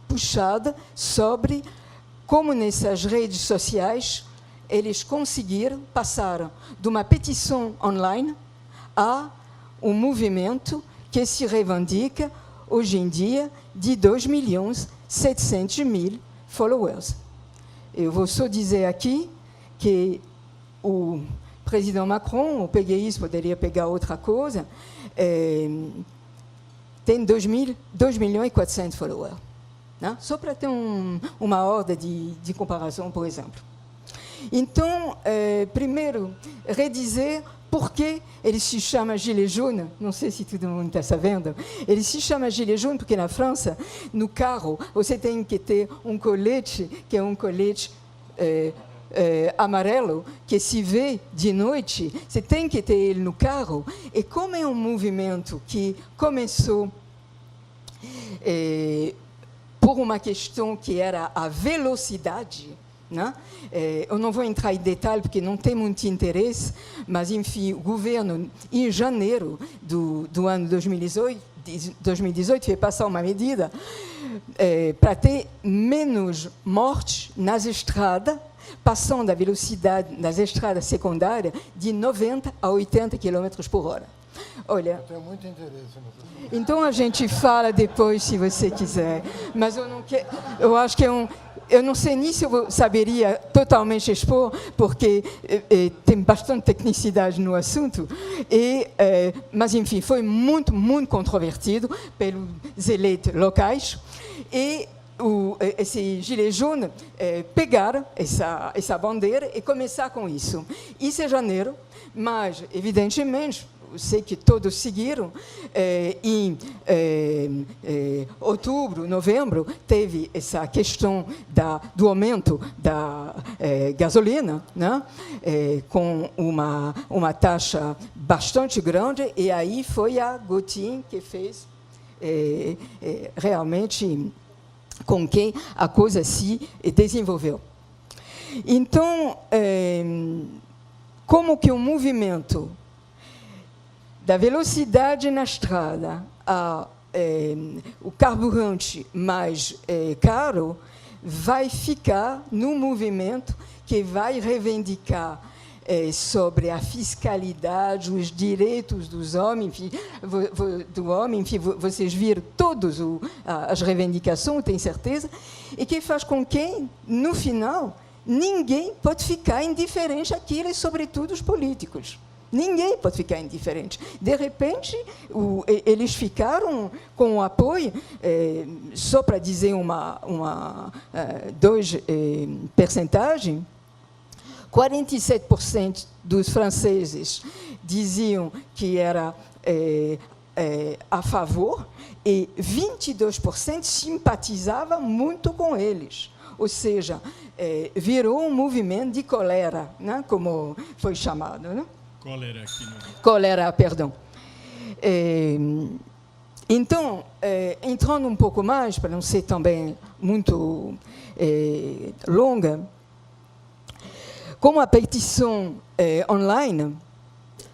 puxada sobre como nessas redes sociais eles conseguiram passar de uma petição online a um movimento que se reivindica hoje em dia de 2.700.000 followers. Eu vou só dizer aqui que o presidente Macron, eu peguei isso, poderia pegar outra coisa, tem 2.400.000 followers. Né? Só para ter uma ordem de comparação, por exemplo. Então, primeiro, redizer por que ele se chama gilet jaune. Não sei se todo mundo está sabendo. Ele se chama gilet jaune porque na França, no carro, você tem que ter um colete, que é um colete amarelo, que se vê de noite, você tem que ter ele no carro. E como é um movimento que começou por uma questão que era a velocidade, né? Eu não vou entrar em detalhe porque não tem muito interesse, mas, enfim, o governo, em janeiro do ano 2018, fez passar uma medida para ter menos mortes nas estradas, passando a velocidade nas estradas secundárias de 90 a 80 km por hora. Olha, eu tenho muito interesse nessa. Então a gente fala depois, se você quiser, mas eu não quero, eu acho que eu não sei nem se eu saberia totalmente expor, porque tem bastante tecnicidade no assunto, mas, enfim, foi muito, muito controvertido pelos eleitos locais, e esse gilet jaune pegar essa bandeira e começar com isso. Isso é janeiro, mas, evidentemente, sei que todos seguiram, em outubro, novembro, teve essa questão do aumento da gasolina, né? Com uma taxa bastante grande, e aí foi a gotinha que fez realmente com que a coisa se desenvolveu. Então, como que o movimento da velocidade na estrada o carburante mais caro vai ficar no movimento que vai reivindicar sobre a fiscalidade, os direitos dos homens, enfim, vocês viram todas as reivindicações, tenho certeza, e que faz com que, no final, ninguém pode ficar indiferente àquilo, e sobretudo os políticos. Ninguém pode ficar indiferente. De repente, eles ficaram com o apoio, só para dizer dois percentagens, 47% dos franceses diziam que era a favor e 22% simpatizava muito com eles. Ou seja, virou um movimento de cólera, né? Como foi chamado. Né? Cólera aqui no... Cólera, perdão. Então, entrando um pouco mais, para não ser também muito longa, como a petição online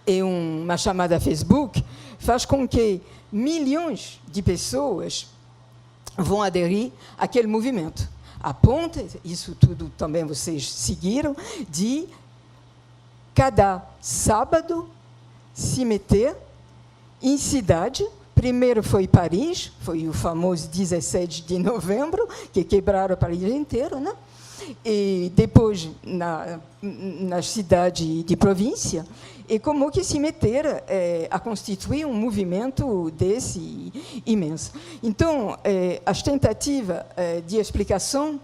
e uma chamada Facebook faz com que milhões de pessoas vão aderir àquele movimento. A ponto, isso tudo também vocês seguiram, de cada sábado se meter em cidade. Primeiro foi Paris, foi o famoso 17 de novembro, que quebraram Paris inteiro, né? E depois na cidade de província, e como que se meter a constituir um movimento desse imenso. Então, as tentativas de explicação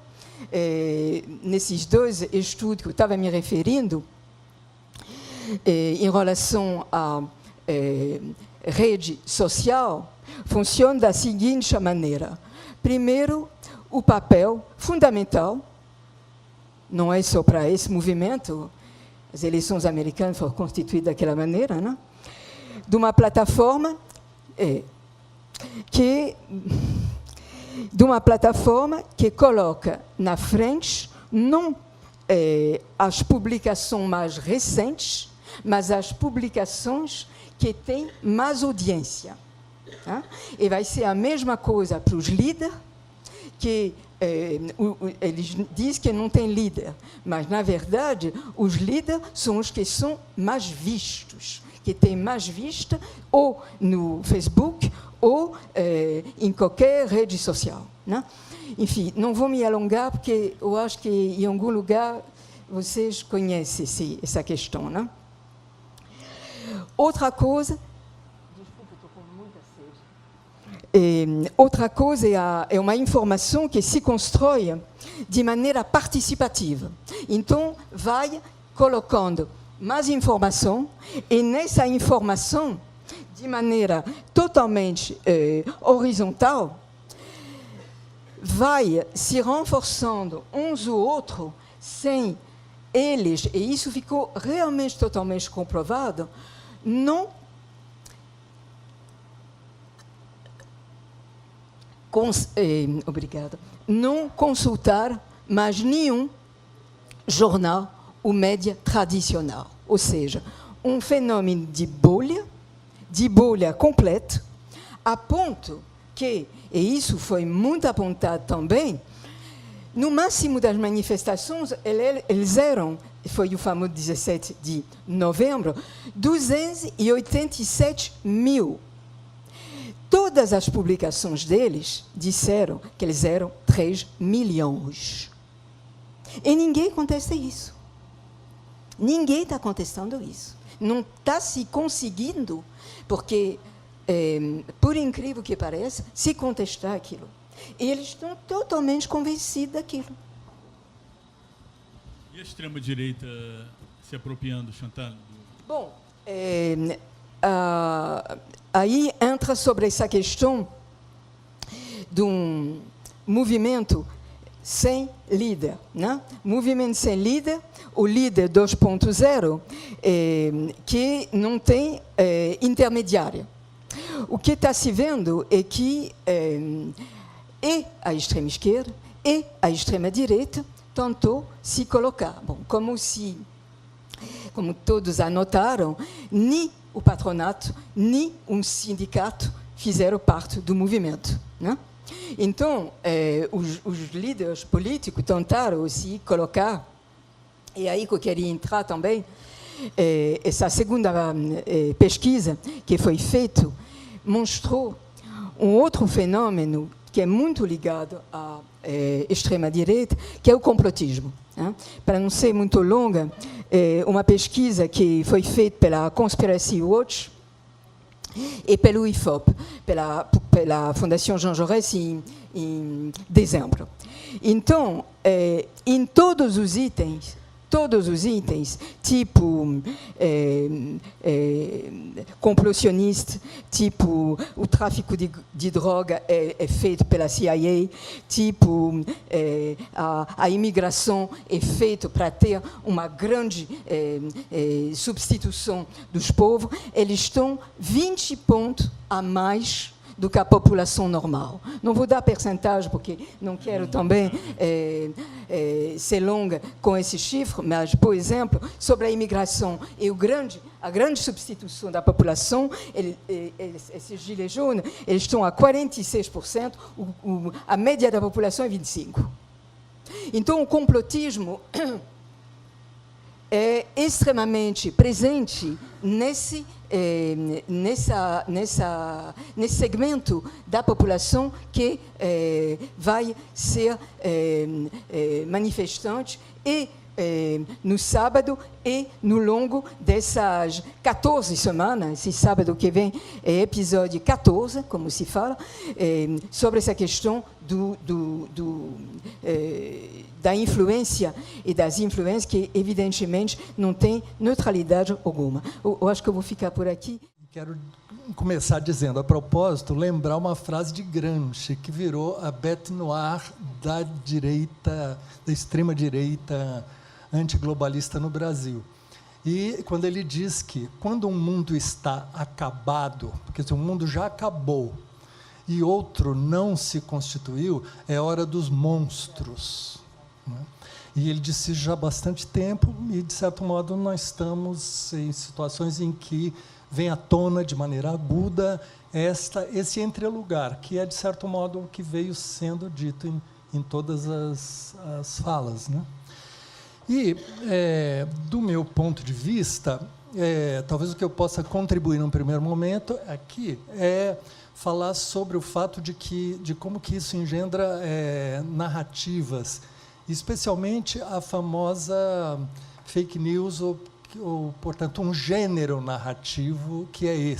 nesses dois estudos que eu estava me referindo, em relação à rede social, funcionam da seguinte maneira. Primeiro, o papel fundamental, não é só para esse movimento, as eleições americanas foram constituídas daquela maneira, né? De uma plataforma que coloca na frente não as publicações mais recentes, mas as publicações que têm mais audiência. Né? E vai ser a mesma coisa para os líderes, que eles dizem que não tem líder, mas, na verdade, os líderes são os que são mais vistos, que têm mais vista ou no Facebook ou em qualquer rede social. Né? Enfim, não vou me alongar, porque eu acho que, em algum lugar, vocês conhecem essa questão. Né? Outra coisa... outra coisa é uma informação que se constrói de maneira participativa. Então, vai colocando mais informação, e nessa informação, de maneira totalmente horizontal, vai se reforçando uns ou outros, sem eles, e isso ficou realmente totalmente comprovado, não consultar mais nenhum jornal ou média tradicional. Ou seja, um fenômeno de bolha completa, a ponto que, e isso foi muito apontado também, no máximo das manifestações, eles eram, foi o famoso 17 de novembro, 287 mil. Todas as publicações deles disseram que eles eram 3 milhões. E ninguém contesta isso. Ninguém está contestando isso. Não está se conseguindo, porque, por incrível que pareça, se contestar aquilo. E eles estão totalmente convencidos daquilo. E a extrema-direita se apropriando, Chantal? Bom, aí entra sobre essa questão de um movimento sem líder, né? Movimento sem líder, o líder 2.0, que não tem intermediário. O que está se vendo é que e a extrema esquerda e a extrema direita tentou se colocar. Bom, como todos anotaram, nem o patronato, nem um sindicato fizeram parte do movimento, né? Então, os líderes políticos tentaram se colocar, e aí que eu queria entrar também, essa segunda pesquisa que foi feita mostrou um outro fenômeno que é muito ligado à extrema-direita, que é o complotismo, né? Para não ser muito longa, uma pesquisa que foi feita pela Conspiracy Watch e pelo IFOP, pela Fundação Jean Jaurès, em dezembro. Então, em todos os itens, tipo complocionista, tipo o tráfico de droga é feito pela CIA, tipo a imigração é feita para ter uma grande substituição dos povos, eles estão 20 pontos a mais do que a população normal. Não vou dar percentagem, porque não quero também ser longa com esse chifre, mas, por exemplo, sobre a imigração e a grande substituição da população, esses gilets jaunes, eles estão a 46%, a média da população é 25%. Então, o complotismo é extremamente presente nesse segmento da população que vai ser manifestante e no sábado e no longo dessas 14 semanas, esse sábado que vem é episódio 14, como se fala, sobre essa questão da influência e das influências que, evidentemente, não tem neutralidade alguma. Eu acho que eu vou ficar por aqui. Quero começar dizendo, a propósito, lembrar uma frase de Gramsci, que virou a bête noire da direita, da extrema-direita antiglobalista no Brasil. E quando ele diz que, quando um mundo está acabado, porque se o mundo já acabou e outro não se constituiu, é hora dos monstros, né? E ele disse já há bastante tempo, e, de certo modo, nós estamos em situações em que vem à tona, de maneira aguda, esse entrelugar, que é, de certo modo, o que veio sendo dito em todas as falas, né? E, do meu ponto de vista, talvez o que eu possa contribuir num primeiro momento aqui é falar sobre o fato de como que isso engendra narrativas, especialmente a famosa fake news, ou, portanto, um gênero narrativo que é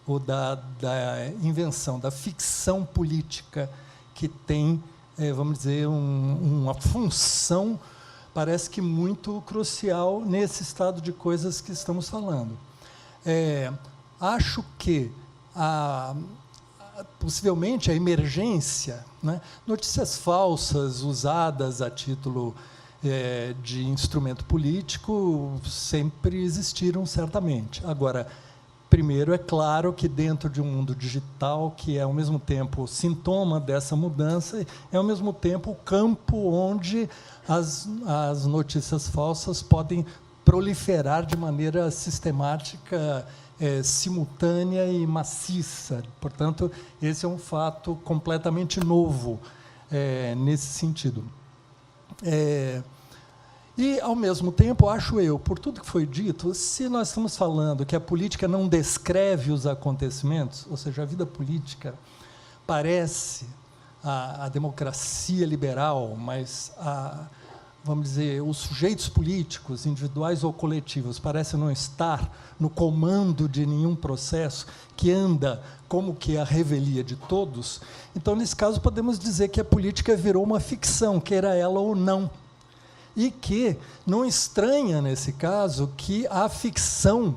o da invenção, da ficção política, que tem, vamos dizer, uma função, parece que muito crucial nesse estado de coisas que estamos falando. Acho que, possivelmente, a emergência, né, notícias falsas usadas a título de instrumento político sempre existiram, certamente. Agora, primeiro, é claro que dentro de um mundo digital, que é, ao mesmo tempo, sintoma dessa mudança, é, ao mesmo tempo, o campo onde as notícias falsas podem proliferar de maneira sistemática, simultânea e maciça. Portanto, esse é um fato completamente novo nesse sentido. E, ao mesmo tempo, acho eu, por tudo que foi dito, se nós estamos falando que a política não descreve os acontecimentos, ou seja, a vida política parece a democracia liberal, mas, vamos dizer, os sujeitos políticos, individuais ou coletivos, parecem não estar no comando de nenhum processo que anda como que a revelia de todos. Então, nesse caso, podemos dizer que a política virou uma ficção, queira ela ou não. E que não estranha, nesse caso, que a ficção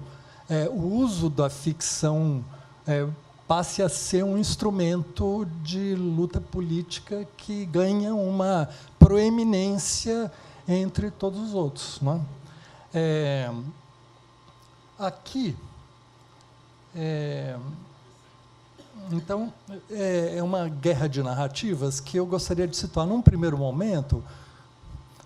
o uso da ficção passe a ser um instrumento de luta política que ganha uma proeminência entre todos os outros, não é? Aqui, então, é uma guerra de narrativas que eu gostaria de situar, num primeiro momento,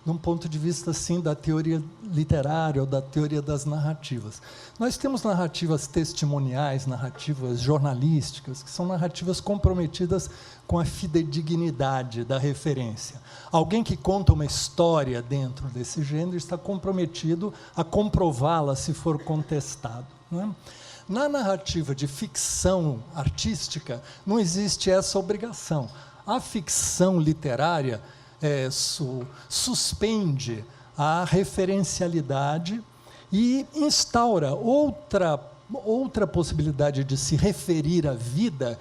de um ponto de vista, assim, da teoria literária ou da teoria das narrativas. Nós temos narrativas testimoniais, narrativas jornalísticas, que são narrativas comprometidas com a fidedignidade da referência. Alguém que conta uma história dentro desse gênero está comprometido a comprová-la se for contestado, não é? Na narrativa de ficção artística, não existe essa obrigação. A ficção literária suspende a referencialidade e instaura outra possibilidade de se referir à vida,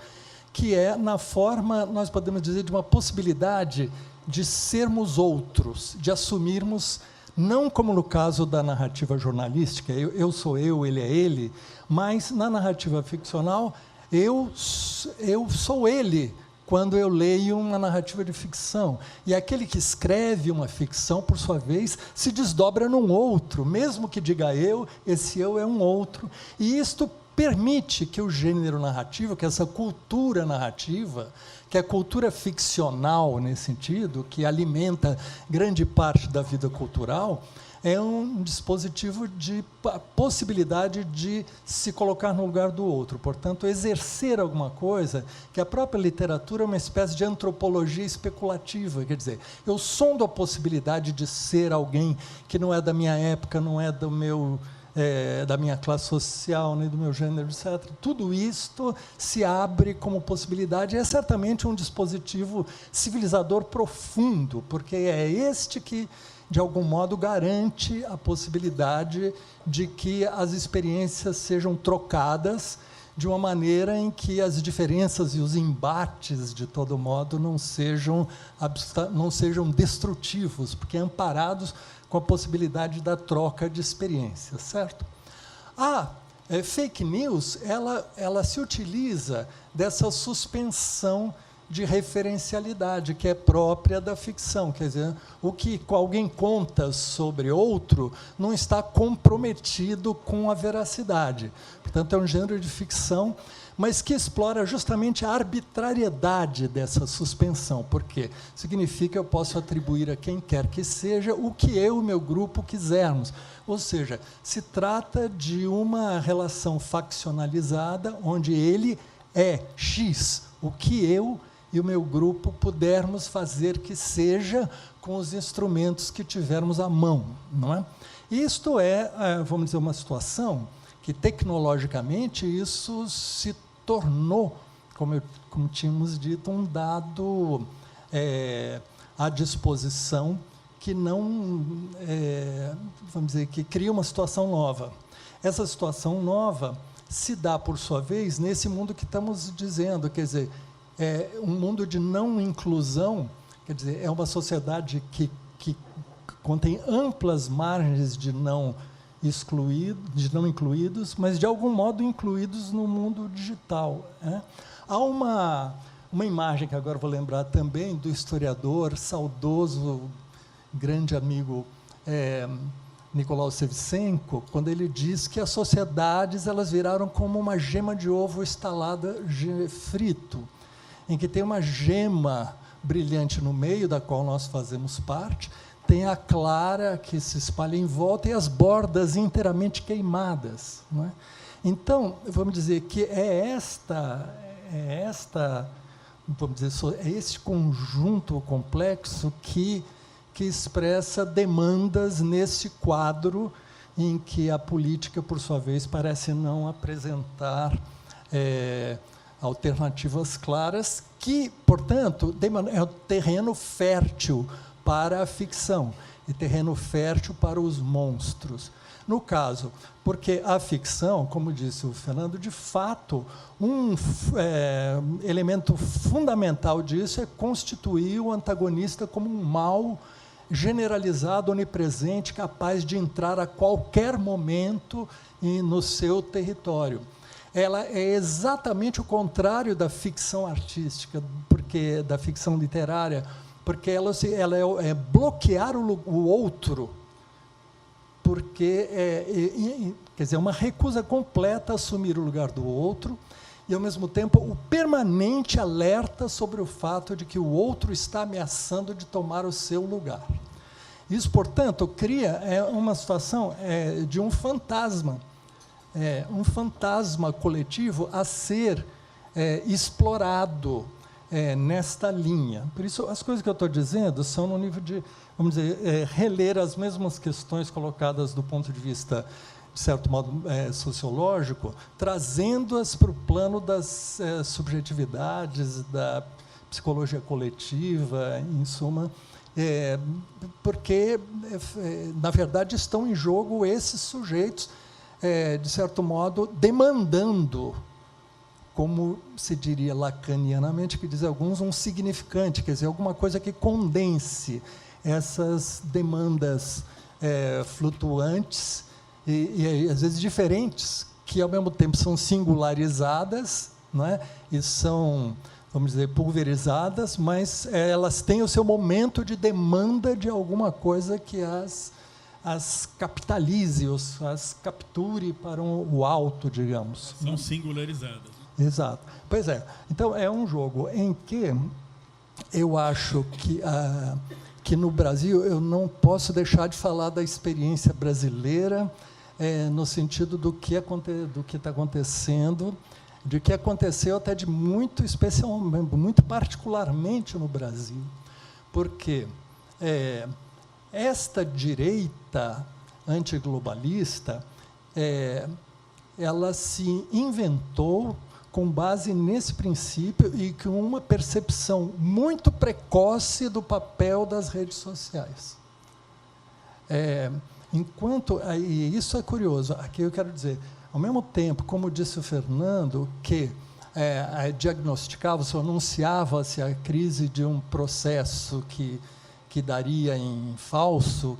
que é na forma, nós podemos dizer, de uma possibilidade de sermos outros, de assumirmos, não como no caso da narrativa jornalística, eu sou eu, ele é ele, mas na narrativa ficcional, eu sou ele, quando eu leio uma narrativa de ficção. E aquele que escreve uma ficção, por sua vez, se desdobra num outro, mesmo que diga eu, esse eu é um outro. E isto permite que o gênero narrativo, que essa cultura narrativa, que a cultura ficcional, nesse sentido, que alimenta grande parte da vida cultural, é um dispositivo de possibilidade de se colocar no lugar do outro. Portanto, exercer alguma coisa que a própria literatura é uma espécie de antropologia especulativa. Quer dizer, eu sondo a possibilidade de ser alguém que não é da minha época, não é do meu... da minha classe social, nem do meu gênero, etc. Tudo isto se abre como possibilidade, e é certamente um dispositivo civilizador profundo, porque é este que, de algum modo, garante a possibilidade de que as experiências sejam trocadas de uma maneira em que as diferenças e os embates, de todo modo, não sejam destrutivos, porque amparados com a possibilidade da troca de experiências, certo? A fake news, ela se utiliza dessa suspensão de referencialidade, que é própria da ficção. Quer dizer, o que alguém conta sobre outro não está comprometido com a veracidade. Portanto, é um gênero de ficção, mas que explora justamente a arbitrariedade dessa suspensão. Por quê? Significa que eu posso atribuir a quem quer que seja o que eu e o meu grupo quisermos. Ou seja, se trata de uma relação faccionalizada, onde ele é X, o que eu e o meu grupo pudermos fazer que seja com os instrumentos que tivermos à mão, não é? Isto vamos dizer, uma situação que, tecnologicamente, isso se tornou, como tínhamos dito, um dado à disposição que não, vamos dizer, que cria uma situação nova. Essa situação nova se dá, por sua vez, nesse mundo que estamos dizendo, quer dizer, um mundo de não inclusão, quer dizer, é uma sociedade que contém amplas margens de não incluídos, mas de algum modo incluídos no mundo digital, né? Há uma imagem que agora vou lembrar também do historiador saudoso, grande amigo Nicolau Shevchenko, quando ele diz que as sociedades elas viraram como uma gema de ovo estalada frito, em que tem uma gema brilhante no meio, da qual nós fazemos parte, tem a clara que se espalha em volta e as bordas inteiramente queimadas, não é? Então, vamos dizer que vamos dizer, é este conjunto complexo que expressa demandas nesse quadro em que a política, por sua vez, parece não apresentar alternativas claras, que, portanto, é um terreno fértil para a ficção e terreno fértil para os monstros. No caso, porque a ficção, como disse o Fernando, de fato, um elemento fundamental disso é constituir o antagonista como um mal generalizado, onipresente, capaz de entrar a qualquer momento no seu território. Ela é exatamente o contrário da ficção artística, porque da ficção literária, porque ela é bloquear o outro, porque quer dizer, uma recusa completa a assumir o lugar do outro, e, ao mesmo tempo, o permanente alerta sobre o fato de que o outro está ameaçando de tomar o seu lugar. Isso, portanto, cria uma situação de um fantasma coletivo a ser explorado nesta linha. Por isso, as coisas que eu estou dizendo são no nível de, vamos dizer, reler as mesmas questões colocadas do ponto de vista, de certo modo, sociológico, trazendo-as para o plano das subjetividades, da psicologia coletiva, em suma, porque, na verdade, estão em jogo esses sujeitos, de certo modo, demandando, como se diria lacanianamente, que dizem alguns, um significante, quer dizer, alguma coisa que condense essas demandas flutuantes e, às vezes, diferentes, que, ao mesmo tempo, são singularizadas, não é? E são, vamos dizer, pulverizadas, mas elas têm o seu momento de demanda de alguma coisa que as capitalize, as capture para o alto, digamos. São singularizadas. Exato. Pois é. Então, é um jogo em que eu acho que no Brasil eu não posso deixar de falar da experiência brasileira, no sentido do que está acontecendo, de que aconteceu até de muito especialmente, muito particularmente no Brasil, porque esta direita antiglobalista, ela se inventou com base nesse princípio e com uma percepção muito precoce do papel das redes sociais. E isso é curioso, aqui eu quero dizer, ao mesmo tempo, como disse o Fernando, que diagnosticava-se, anunciava-se a crise de um processo que daria em falso,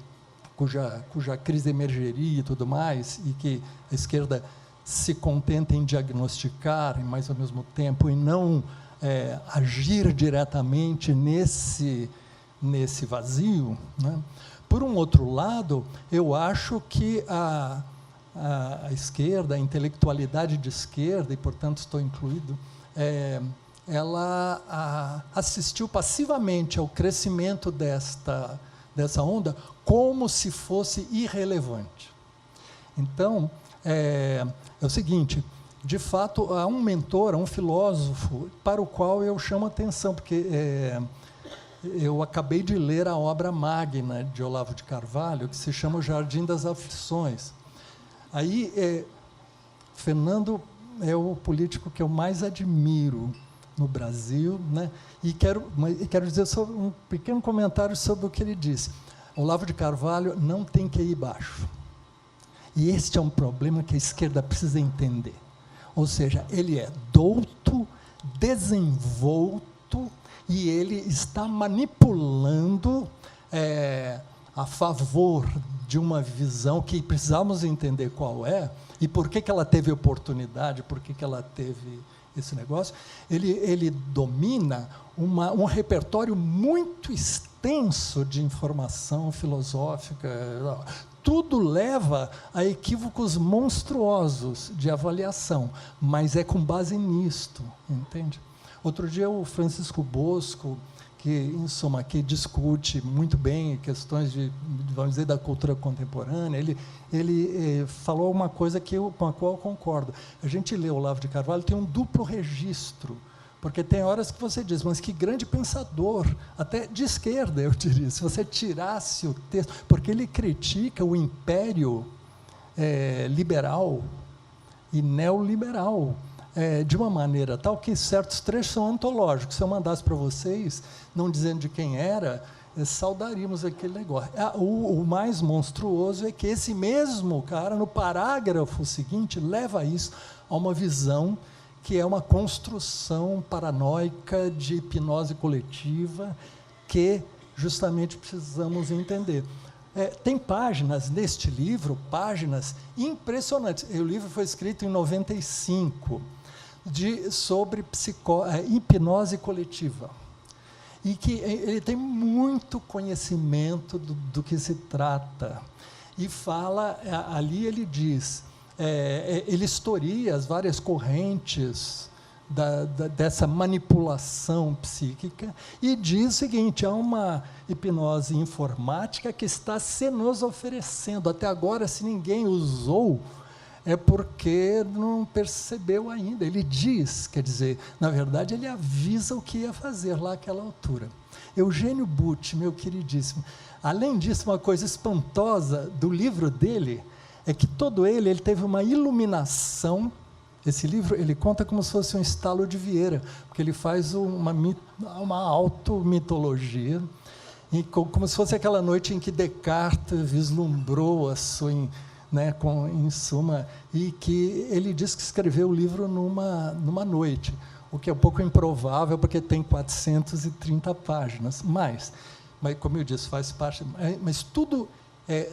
cuja crise emergeria e tudo mais, e que a esquerda se contenta em diagnosticar, mas, ao mesmo tempo, em não agir diretamente nesse vazio, né? Por um outro lado, eu acho que a esquerda, a intelectualidade de esquerda, e, portanto, estou incluído, ela assistiu passivamente ao crescimento dessa onda como se fosse irrelevante. Então, é o seguinte, de fato, há um mentor, há um filósofo para o qual eu chamo a atenção, porque eu acabei de ler a obra magna de Olavo de Carvalho, que se chama O Jardim das Aflições. Aí, Fernando é o político que eu mais admiro no Brasil, né? E quero dizer só um pequeno comentário sobre o que ele disse. Olavo de Carvalho não tem QI baixo. E este é um problema que a esquerda precisa entender. Ou seja, ele é douto, desenvolto, e ele está manipulando a favor de uma visão que precisamos entender qual é, e por que ela teve oportunidade, por que ela teve esse negócio. Ele domina um repertório muito extenso de informação filosófica. Tudo leva a equívocos monstruosos de avaliação, mas é com base nisto, entende? Outro dia, o Francisco Bosco, que, em suma, que discute muito bem questões vamos dizer, da cultura contemporânea, ele falou uma coisa com a qual eu concordo. A gente lê o Olavo de Carvalho, tem um duplo registro, porque tem horas que você diz, mas que grande pensador, até de esquerda, eu diria, se você tirasse o texto, porque ele critica o império liberal e neoliberal, de uma maneira tal que certos trechos são antológicos. Se eu mandasse para vocês, não dizendo de quem era, saudaríamos aquele negócio. O mais monstruoso é que esse mesmo cara, no parágrafo seguinte, leva isso a uma visão que é uma construção paranoica de hipnose coletiva que justamente precisamos entender. Tem páginas neste livro, páginas impressionantes. O livro foi escrito em 95, sobre hipnose coletiva. E que ele tem muito conhecimento do que se trata. E fala, ali ele diz, ele historia as várias correntes dessa manipulação psíquica e diz o seguinte: há uma hipnose informática que está se nos oferecendo. Até agora, se ninguém usou, é porque não percebeu ainda. Ele diz, quer dizer, na verdade, ele avisa o que ia fazer lá àquela altura. Eugênio Butti, meu queridíssimo, além disso, uma coisa espantosa do livro dele é que todo ele teve uma iluminação. Esse livro, ele conta como se fosse um estalo de Vieira, porque ele faz uma automitologia, e como se fosse aquela noite em que Descartes vislumbrou a sua, em suma, e que ele diz que escreveu o livro numa noite, o que é um pouco improvável, porque tem 430 páginas, mas como eu disse, faz parte, mas tudo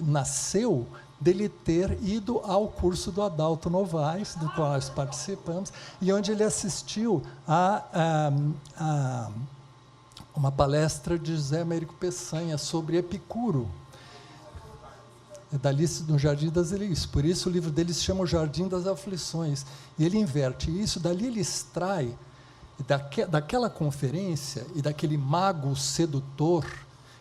nasceu dele ter ido ao curso do Adalto Novaes, do qual nós participamos, e onde ele assistiu a uma palestra de José Américo Peçanha sobre Epicuro, no Jardim das Delícias. Por isso o livro dele se chama O Jardim das Aflições, e ele inverte isso. Dali ele extrai, daquela conferência e daquele mago sedutor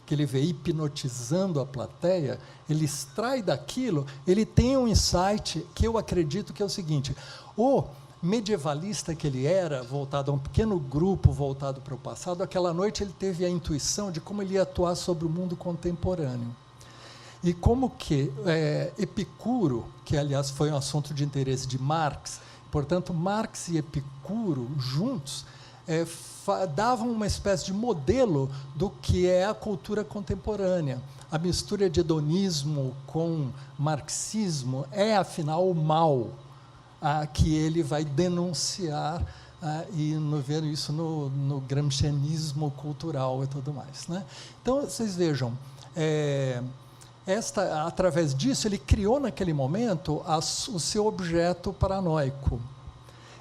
que ele vê hipnotizando a plateia, ele extrai daquilo, ele tem um insight que eu acredito que é o seguinte: o medievalista que ele era, voltado a um pequeno grupo, voltado para o passado, aquela noite ele teve a intuição de como ele ia atuar sobre o mundo contemporâneo. E como que Epicuro, que aliás foi um assunto de interesse de Marx, portanto Marx e Epicuro juntos, davam uma espécie de modelo do que é a cultura contemporânea. A mistura de hedonismo com marxismo é, afinal, o mal que ele vai denunciar, e vendo isso no gramscianismo cultural e tudo mais, né? Então, vocês vejam, através disso, ele criou, naquele momento, o seu objeto paranoico.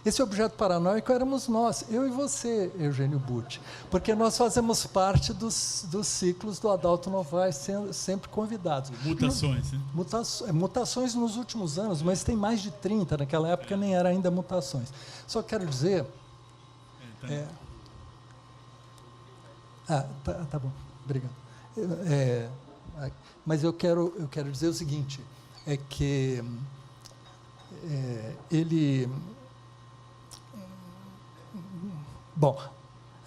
Esse objeto paranoico éramos nós, eu e você, Eugênio Butti, porque nós fazemos parte dos ciclos do Adalto Novaes, sendo sempre convidados. Mutações, né? Mutações nos últimos anos, mas tem mais de 30, naquela época nem era ainda mutações. Só quero dizer... Tá bom, obrigado. Mas eu quero dizer o seguinte, é que ele... Bom,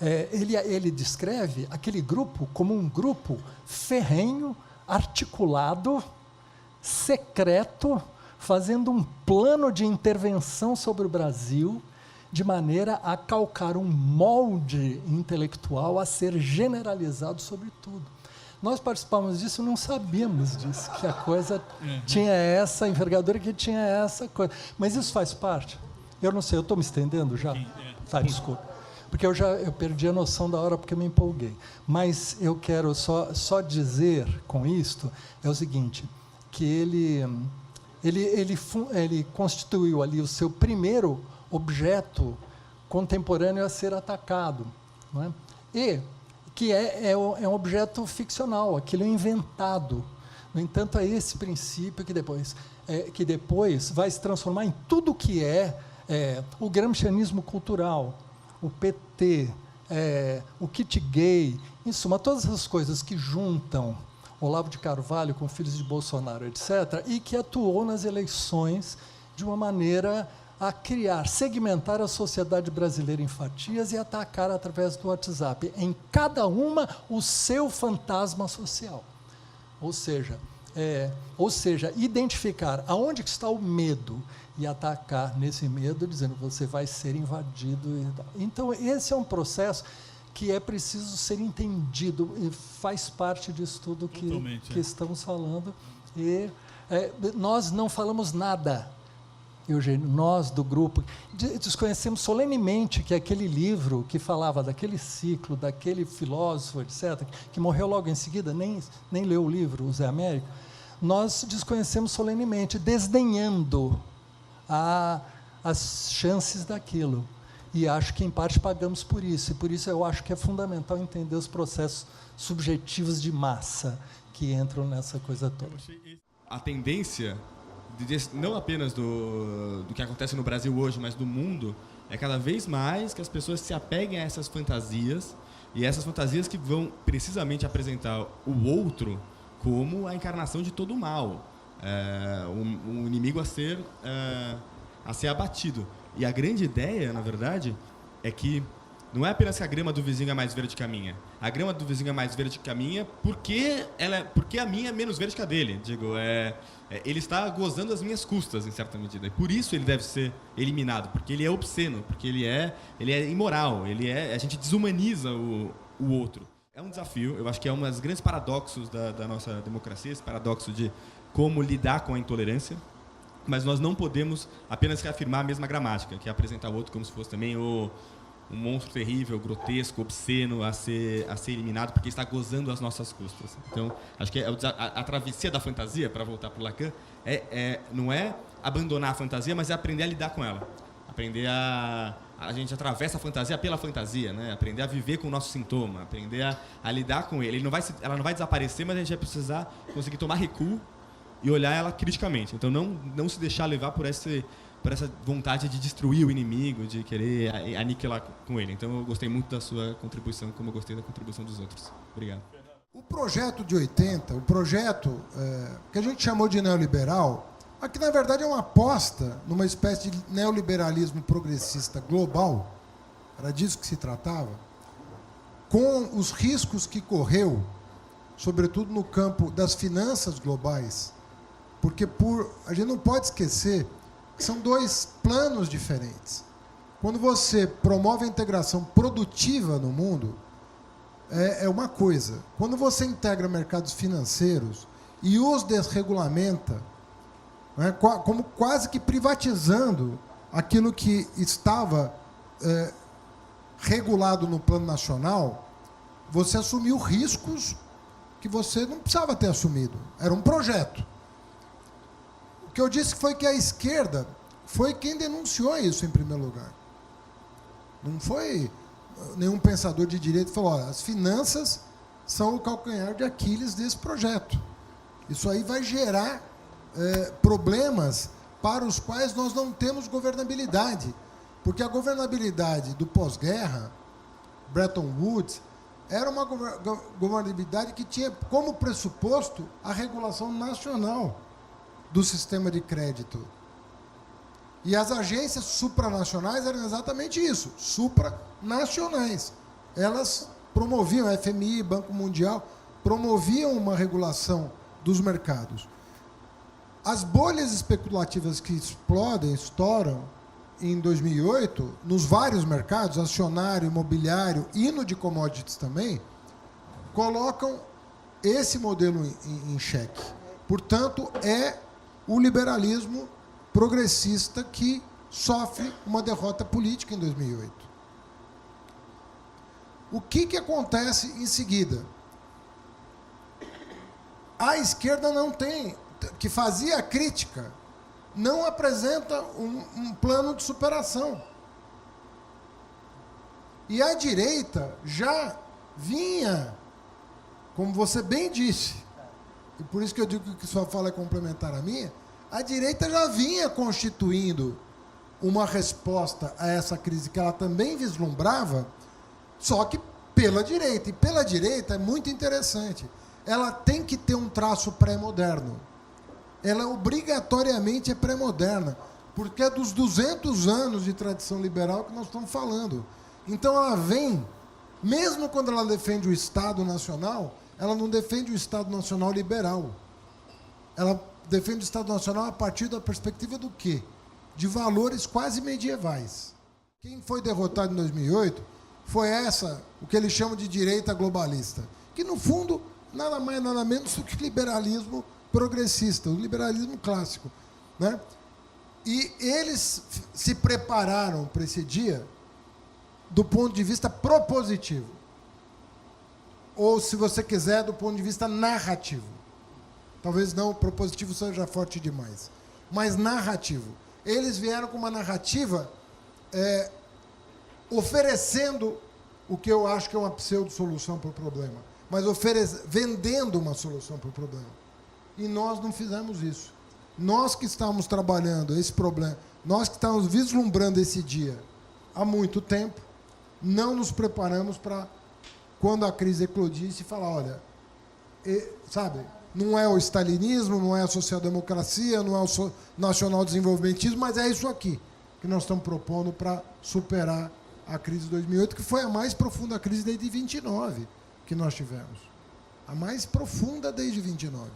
ele descreve aquele grupo como um grupo ferrenho, articulado, secreto, fazendo um plano de intervenção sobre o Brasil, de maneira a calcar um molde intelectual a ser generalizado sobre tudo. Nós participávamos disso e não sabíamos disso, que a coisa tinha essa envergadura, que tinha essa coisa. Mas isso faz parte? Eu não sei, eu estou me estendendo já? Tá, desculpa. Porque eu perdi a noção da hora porque eu me empolguei. Mas eu quero só dizer com isto é o seguinte, que ele constituiu ali o seu primeiro objeto contemporâneo a ser atacado, não é? E que é um objeto ficcional, aquilo é inventado. No entanto, é esse princípio que depois vai se transformar em tudo que o gramscianismo cultural, o PT, o kit gay, em suma, todas essas coisas que juntam Olavo de Carvalho com filhos de Bolsonaro, etc., e que atuou nas eleições de uma maneira a segmentar a sociedade brasileira em fatias e atacar através do WhatsApp, em cada uma o seu fantasma social. Ou seja, identificar aonde que está o medo e atacar nesse medo, dizendo que você vai ser invadido. E tal. Então, esse é um processo que é preciso ser entendido e faz parte disso tudo que estamos falando. E nós não falamos nada Eugênio, nós do grupo, desconhecemos solenemente que aquele livro que falava daquele ciclo, daquele filósofo, etc., que morreu logo em seguida, nem leu o livro, o Zé Américo, nós desconhecemos solenemente, desdenhando as chances daquilo. E acho que, em parte, pagamos por isso. E por isso eu acho que é fundamental entender os processos subjetivos de massa que entram nessa coisa toda. A tendência, não apenas do que acontece no Brasil hoje, mas do mundo, é cada vez mais que as pessoas se apeguem a essas fantasias, e essas fantasias que vão precisamente apresentar o outro como a encarnação de todo o mal, um inimigo a ser abatido. E a grande ideia, na verdade, é que não é apenas que a grama do vizinho é mais verde que a minha. A grama do vizinho é mais verde que a minha porque a minha é menos verde que a dele. Ele está gozando as minhas custas, em certa medida. E por isso ele deve ser eliminado, porque ele é obsceno, porque ele é imoral, a gente desumaniza o outro. É um desafio, eu acho que é um dos grandes paradoxos da nossa democracia, esse paradoxo de como lidar com a intolerância. Mas nós não podemos apenas reafirmar a mesma gramática, que é apresentar o outro como se fosse também um monstro terrível, grotesco, obsceno, a ser eliminado, porque está gozando as nossas custas. Então, acho que a travessia da fantasia, para voltar para o Lacan, não é abandonar a fantasia, mas é aprender a lidar com ela. Aprender a gente atravessa a fantasia pela fantasia, né? Aprender a viver com o nosso sintoma, aprender a lidar com ele. Ela não vai desaparecer, mas a gente vai precisar conseguir tomar recuo e olhar ela criticamente. Então, não se deixar levar por essa vontade de destruir o inimigo, de querer aniquilar com ele. Então, eu gostei muito da sua contribuição, como eu gostei da contribuição dos outros. Obrigado. O projeto de 80, o projeto que a gente chamou de neoliberal, aqui, na verdade, é uma aposta numa espécie de neoliberalismo progressista global, era disso que se tratava, com os riscos que correu, sobretudo no campo das finanças globais, porque a gente não pode esquecer que são dois planos diferentes. Quando você promove a integração produtiva no mundo, é uma coisa. Quando você integra mercados financeiros e os desregulamenta, né, como quase que privatizando aquilo que estava regulado no plano nacional, você assumiu riscos que você não precisava ter assumido. Era um projeto. O que eu disse foi que a esquerda foi quem denunciou isso em primeiro lugar. Não foi nenhum pensador de direita que falou: olha, as finanças são o calcanhar de Aquiles desse projeto. Isso aí vai gerar problemas para os quais nós não temos governabilidade. Porque a governabilidade do pós-guerra, Bretton Woods, era uma governabilidade que tinha como pressuposto a regulação nacional do sistema de crédito. E as agências supranacionais eram exatamente isso, supranacionais. Elas promoviam, a FMI, Banco Mundial, promoviam uma regulação dos mercados. As bolhas especulativas que estouram em 2008, nos vários mercados, acionário, imobiliário e no de commodities também, colocam esse modelo em xeque. Portanto, é o liberalismo progressista que sofre uma derrota política em 2008. O que acontece em seguida? A esquerda não tem, que fazia a crítica, não apresenta um plano de superação. E a direita já vinha, como você bem disse, e por isso que eu digo que sua fala é complementar à minha, a direita já vinha constituindo uma resposta a essa crise que ela também vislumbrava, só que pela direita. E pela direita é muito interessante. Ela tem que ter um traço pré-moderno. Ela obrigatoriamente é pré-moderna, porque é dos 200 anos de tradição liberal que nós estamos falando. Então ela vem, mesmo quando ela defende o Estado Nacional, ela não defende o Estado Nacional liberal. Ela defende o Estado Nacional a partir da perspectiva do quê? De valores quase medievais. Quem foi derrotado em 2008 foi o que eles chamam de direita globalista, que, no fundo, nada mais, nada menos do que liberalismo progressista, o liberalismo clássico, né? E eles se prepararam para esse dia do ponto de vista propositivo. Ou, se você quiser, do ponto de vista narrativo. Talvez não, propositivo seja forte demais. Mas narrativo. Eles vieram com uma narrativa oferecendo o que eu acho que é uma pseudo-solução para o problema, mas vendendo uma solução para o problema. E nós não fizemos isso. Nós que estávamos trabalhando esse problema, nós que estávamos vislumbrando esse dia há muito tempo, não nos preparamos para, quando a crise eclodisse, falar, olha, sabe, não é o stalinismo, não é a social-democracia, não é o nacional-desenvolvimentismo, mas é isso aqui que nós estamos propondo para superar a crise de 2008, que foi a mais profunda crise desde 29 que nós tivemos. A mais profunda desde 29.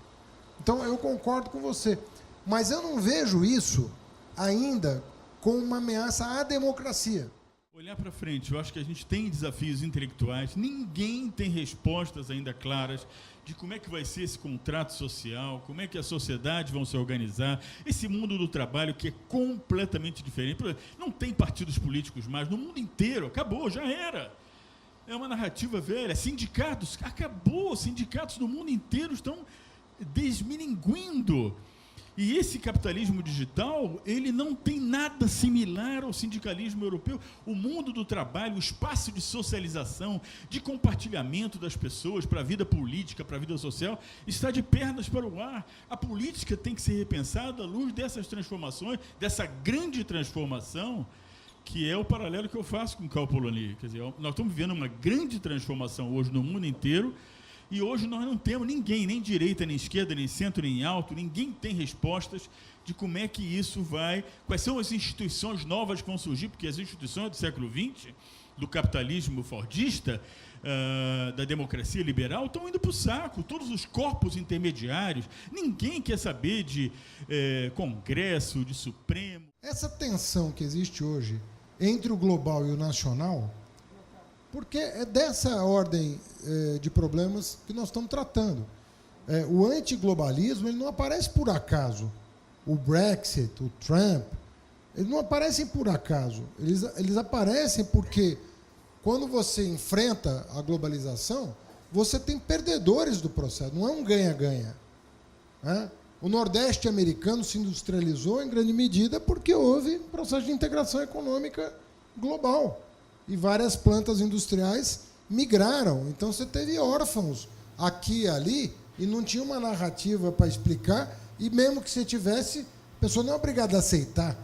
Então, eu concordo com você. Mas eu não vejo isso ainda como uma ameaça à democracia. Olhar para frente, eu acho que a gente tem desafios intelectuais, ninguém tem respostas ainda claras de como é que vai ser esse contrato social, como é que a sociedade vai se organizar, esse mundo do trabalho que é completamente diferente. Não tem partidos políticos mais no mundo inteiro, acabou, já era. É uma narrativa velha, sindicatos, acabou, sindicatos no mundo inteiro estão desmininguindo. E esse capitalismo digital, ele não tem nada similar ao sindicalismo europeu. O mundo do trabalho, o espaço de socialização, de compartilhamento das pessoas para a vida política, para a vida social, está de pernas para o ar. A política tem que ser repensada à luz dessas transformações, dessa grande transformação, que é o paralelo que eu faço com o Karl Polanyi. Quer dizer, nós estamos vivendo uma grande transformação hoje no mundo inteiro, e hoje nós não temos ninguém, nem direita, nem esquerda, nem centro, nem alto, ninguém tem respostas de como é que isso vai, quais são as instituições novas que vão surgir, porque as instituições do século XX, do capitalismo fordista, da democracia liberal, estão indo para o saco, todos os corpos intermediários, ninguém quer saber de Congresso, de Supremo. Essa tensão que existe hoje entre o global e o nacional, porque é dessa ordem de problemas que nós estamos tratando. O antiglobalismo, ele não aparece por acaso. O Brexit, o Trump, eles não aparecem por acaso. Eles aparecem porque, quando você enfrenta a globalização, você tem perdedores do processo, não é um ganha-ganha. O Nordeste americano se industrializou em grande medida porque houve um processo de integração econômica global. E várias plantas industriais migraram. Então, você teve órfãos aqui e ali, e não tinha uma narrativa para explicar, e mesmo que você tivesse, a pessoa não é obrigada a aceitar,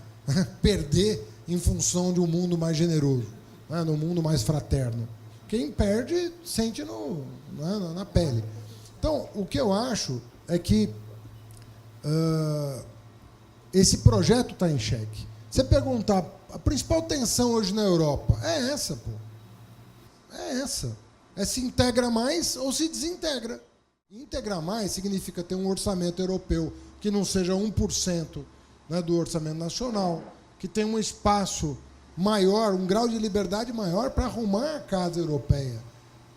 perder em função de um mundo mais generoso, no mundo mais fraterno. Quem perde, sente na pele. Então, o que eu acho é que esse projeto está em xeque. Você perguntar, a principal tensão hoje na Europa é essa, pô. É essa. Se integra mais ou se desintegra. Integrar mais significa ter um orçamento europeu que não seja 1%, do orçamento nacional, que tenha um espaço maior, um grau de liberdade maior para arrumar a casa europeia.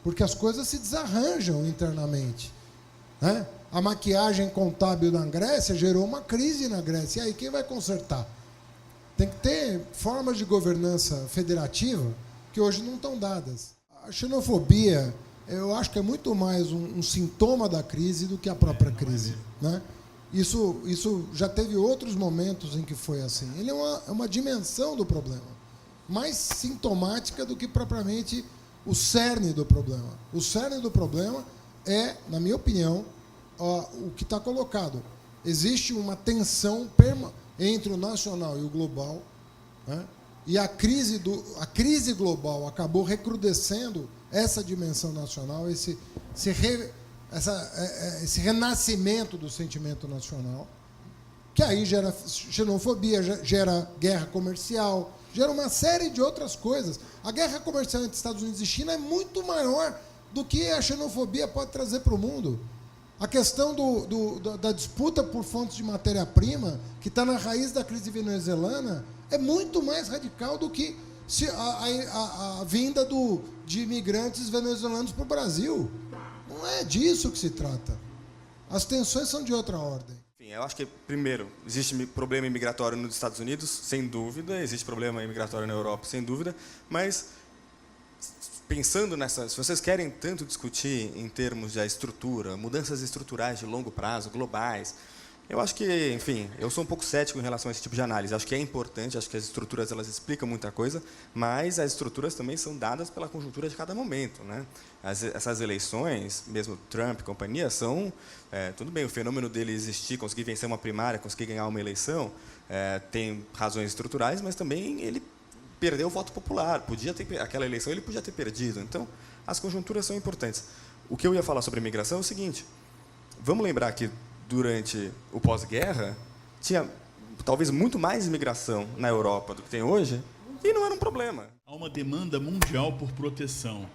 Porque as coisas se desarranjam internamente. A maquiagem contábil na Grécia gerou uma crise na Grécia. E aí, quem vai consertar? Tem que ter formas de governança federativa que hoje não estão dadas. A xenofobia, eu acho que é muito mais um sintoma da crise do que a própria crise. Isso já teve outros momentos em que foi assim. Ele é uma dimensão do problema, mais sintomática do que propriamente o cerne do problema. O cerne do problema é, na minha opinião, o que está colocado. Existe uma tensão entre o nacional e o global, e a crise global acabou recrudescendo essa dimensão nacional, esse renascimento do sentimento nacional, que aí gera xenofobia, gera guerra comercial, gera uma série de outras coisas. A guerra comercial entre Estados Unidos e China é muito maior do que a xenofobia pode trazer para o mundo. A questão da disputa por fontes de matéria-prima, que está na raiz da crise venezuelana, é muito mais radical do que a vinda de imigrantes venezuelanos para o Brasil. Não é disso que se trata. As tensões são de outra ordem. Enfim, Eu acho que, primeiro, existe problema imigratório nos Estados Unidos, sem dúvida, existe problema imigratório na Europa, sem dúvida, mas pensando se vocês querem tanto discutir em termos de estrutura, mudanças estruturais de longo prazo, globais, eu acho que, enfim, eu sou um pouco cético em relação a esse tipo de análise. Acho que é importante, acho que as estruturas elas explicam muita coisa, mas as estruturas também são dadas pela conjuntura de cada momento, né? Essas eleições, mesmo Trump e companhia, são tudo bem. O fenômeno dele existir, conseguir vencer uma primária, conseguir ganhar uma eleição, tem razões estruturais, mas também ele perdeu o voto popular. Aquela eleição ele podia ter perdido. Então, as conjunturas são importantes. O que eu ia falar sobre a imigração é o seguinte: vamos lembrar que durante o pós-guerra, tinha talvez muito mais imigração na Europa do que tem hoje, e não era um problema. Há uma demanda mundial por proteção.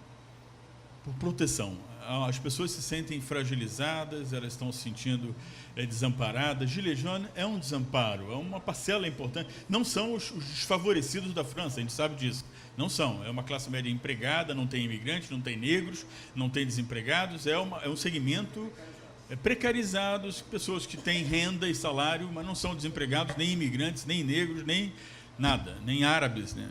Por proteção. As pessoas se sentem fragilizadas, elas estão se sentindo desamparadas. Gilets jaunes é um desamparo, é uma parcela importante. Não são os desfavorecidos da França, a gente sabe disso. Não são. É uma classe média empregada, não tem imigrantes, não tem negros, não tem desempregados. É um segmento precarizados, pessoas que têm renda e salário, mas não são desempregados, nem imigrantes, nem negros, nem nada, nem árabes, né?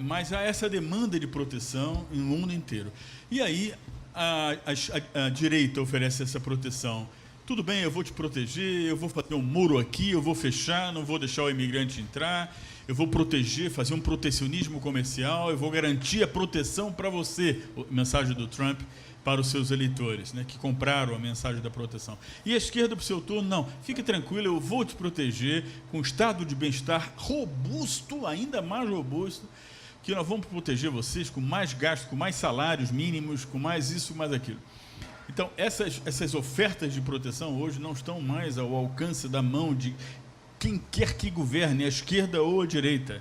Mas há essa demanda de proteção no mundo inteiro. E aí a direita oferece essa proteção. Tudo bem, eu vou te proteger, eu vou fazer um muro aqui, eu vou fechar, não vou deixar o imigrante entrar, eu vou proteger, fazer um protecionismo comercial, eu vou garantir a proteção para você, mensagem do Trump, para os seus eleitores, né, que compraram a mensagem da proteção. E a esquerda, para o seu turno, não, fique tranquilo, eu vou te proteger com um estado de bem-estar robusto, ainda mais robusto, que nós vamos proteger vocês com mais gastos, com mais salários mínimos, com mais isso, mais aquilo. Então, essas ofertas de proteção hoje não estão mais ao alcance da mão de quem quer que governe, a esquerda ou a direita.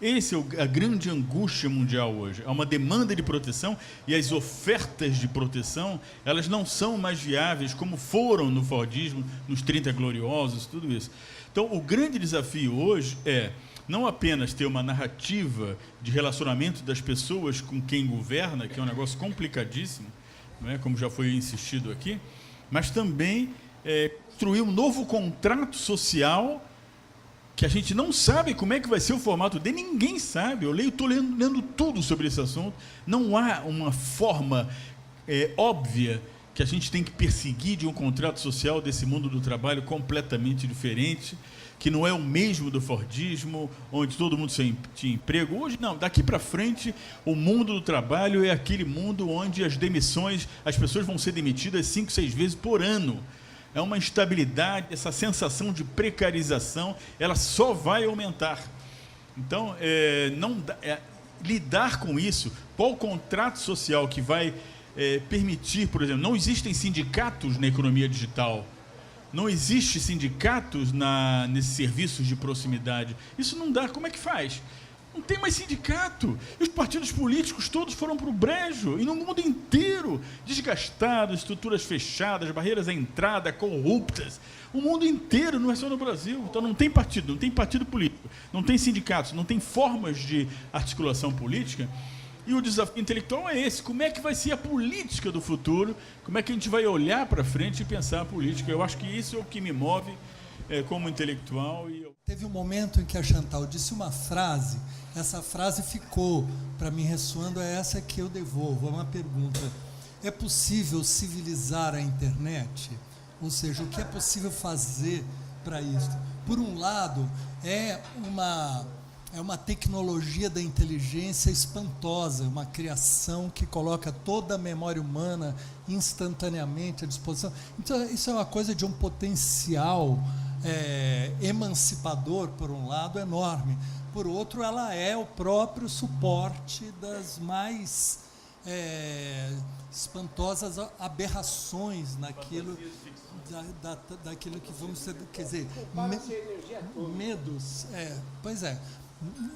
Essa é a grande angústia mundial hoje. Há uma demanda de proteção e as ofertas de proteção, elas não são mais viáveis como foram no Fordismo, nos 30 gloriosos, tudo isso. Então, o grande desafio hoje é não apenas ter uma narrativa de relacionamento das pessoas com quem governa, que é um negócio complicadíssimo, não é? Como já foi insistido aqui, mas também construir um novo contrato social que a gente não sabe como é que vai ser o formato dele, ninguém sabe. Eu estou lendo tudo sobre esse assunto. Não há uma forma óbvia que a gente tem que perseguir de um contrato social desse mundo do trabalho completamente diferente, que não é o mesmo do Fordismo, onde todo mundo tinha emprego. Hoje, não. Daqui para frente, o mundo do trabalho é aquele mundo onde as demissões, as pessoas vão ser demitidas 5, 6 vezes por ano. É uma instabilidade, essa sensação de precarização, ela só vai aumentar. Então, lidar com isso, qual o contrato social que vai permitir, por exemplo, não existem sindicatos na economia digital, não existem sindicatos nesses serviços de proximidade. Isso não dá, como é que faz? Não tem mais sindicato. E os partidos políticos todos foram para o brejo. E no mundo inteiro, desgastados, estruturas fechadas, barreiras à entrada, corruptas. O mundo inteiro, não é só no Brasil. Então não tem partido político, não tem sindicatos, não tem formas de articulação política. E o desafio intelectual é esse. Como é que vai ser a política do futuro? Como é que a gente vai olhar para frente e pensar a política? Eu acho que isso é o que me move como intelectual. Teve um momento em que a Chantal disse uma frase, essa frase ficou para mim ressoando, é essa que eu devolvo, é uma pergunta: é possível civilizar a internet? Ou seja, o que é possível fazer para isso? Por um lado, é uma tecnologia da inteligência espantosa, uma criação que coloca toda a memória humana instantaneamente à disposição. Então, isso é uma coisa de um potencial emancipador, por um lado, enorme. Por outro, ela é o próprio suporte das mais espantosas aberrações naquilo, daquilo que vamos ter, quer dizer, medos, pois é,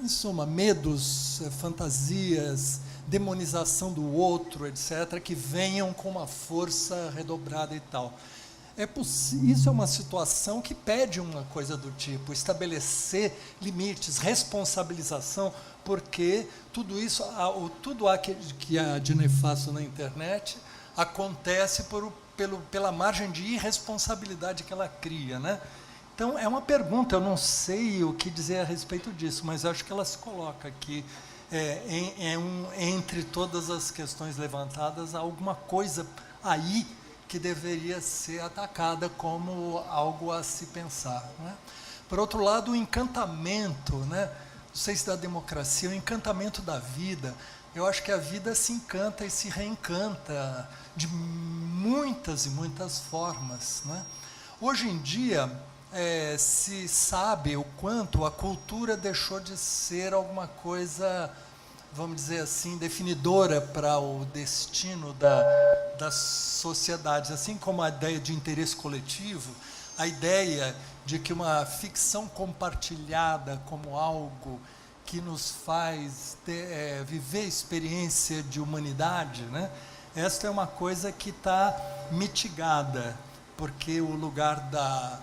em suma, medos, fantasias, demonização do outro, etc., que venham com uma força redobrada e tal. Isso é uma situação que pede uma coisa do tipo, estabelecer limites, responsabilização, porque tudo isso, tudo que há de nefasto na internet acontece pela margem de irresponsabilidade que ela cria, né? Então, é uma pergunta, eu não sei o que dizer a respeito disso, mas acho que ela se coloca aqui, entre todas as questões levantadas, há alguma coisa aí que deveria ser atacada como algo a se pensar, né? Por outro lado, o encantamento, né? Não sei se da democracia, o encantamento da vida. Eu acho que a vida se encanta e se reencanta de muitas e muitas formas, né? Hoje em dia, se sabe o quanto a cultura deixou de ser alguma coisa, vamos dizer assim, definidora para o destino das sociedades. Assim como a ideia de interesse coletivo, a ideia de que uma ficção compartilhada como algo que nos faz viver a experiência de humanidade, né? Esta é uma coisa que está mitigada, porque o lugar da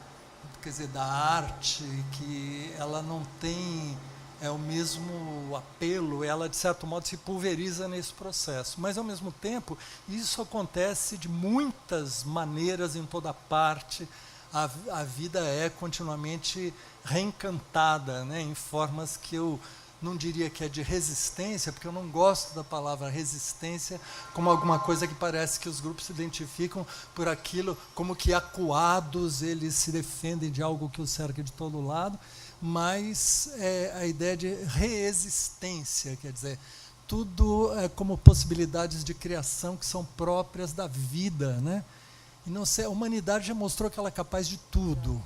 arte, que ela não tem o mesmo apelo, ela, de certo modo, se pulveriza nesse processo. Mas, ao mesmo tempo, isso acontece de muitas maneiras em toda parte. A vida é continuamente reencantada, né, em formas que eu não diria que é de resistência, porque eu não gosto da palavra resistência como alguma coisa que parece que os grupos se identificam por aquilo, como que acuados eles se defendem de algo que os cerca de todo lado, mas a ideia de reexistência, quer dizer, tudo como possibilidades de criação que são próprias da vida, né? E não sei, a humanidade já mostrou que ela é capaz de tudo,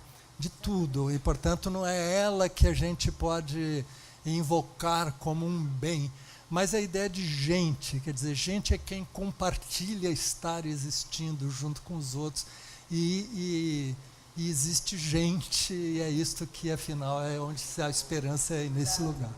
e, portanto, não é ela que a gente pode invocar como um bem, mas a ideia de gente, quer dizer, gente é quem compartilha estar existindo junto com os outros, e existe gente, e é isto que, afinal, é onde a esperança é nesse lugar.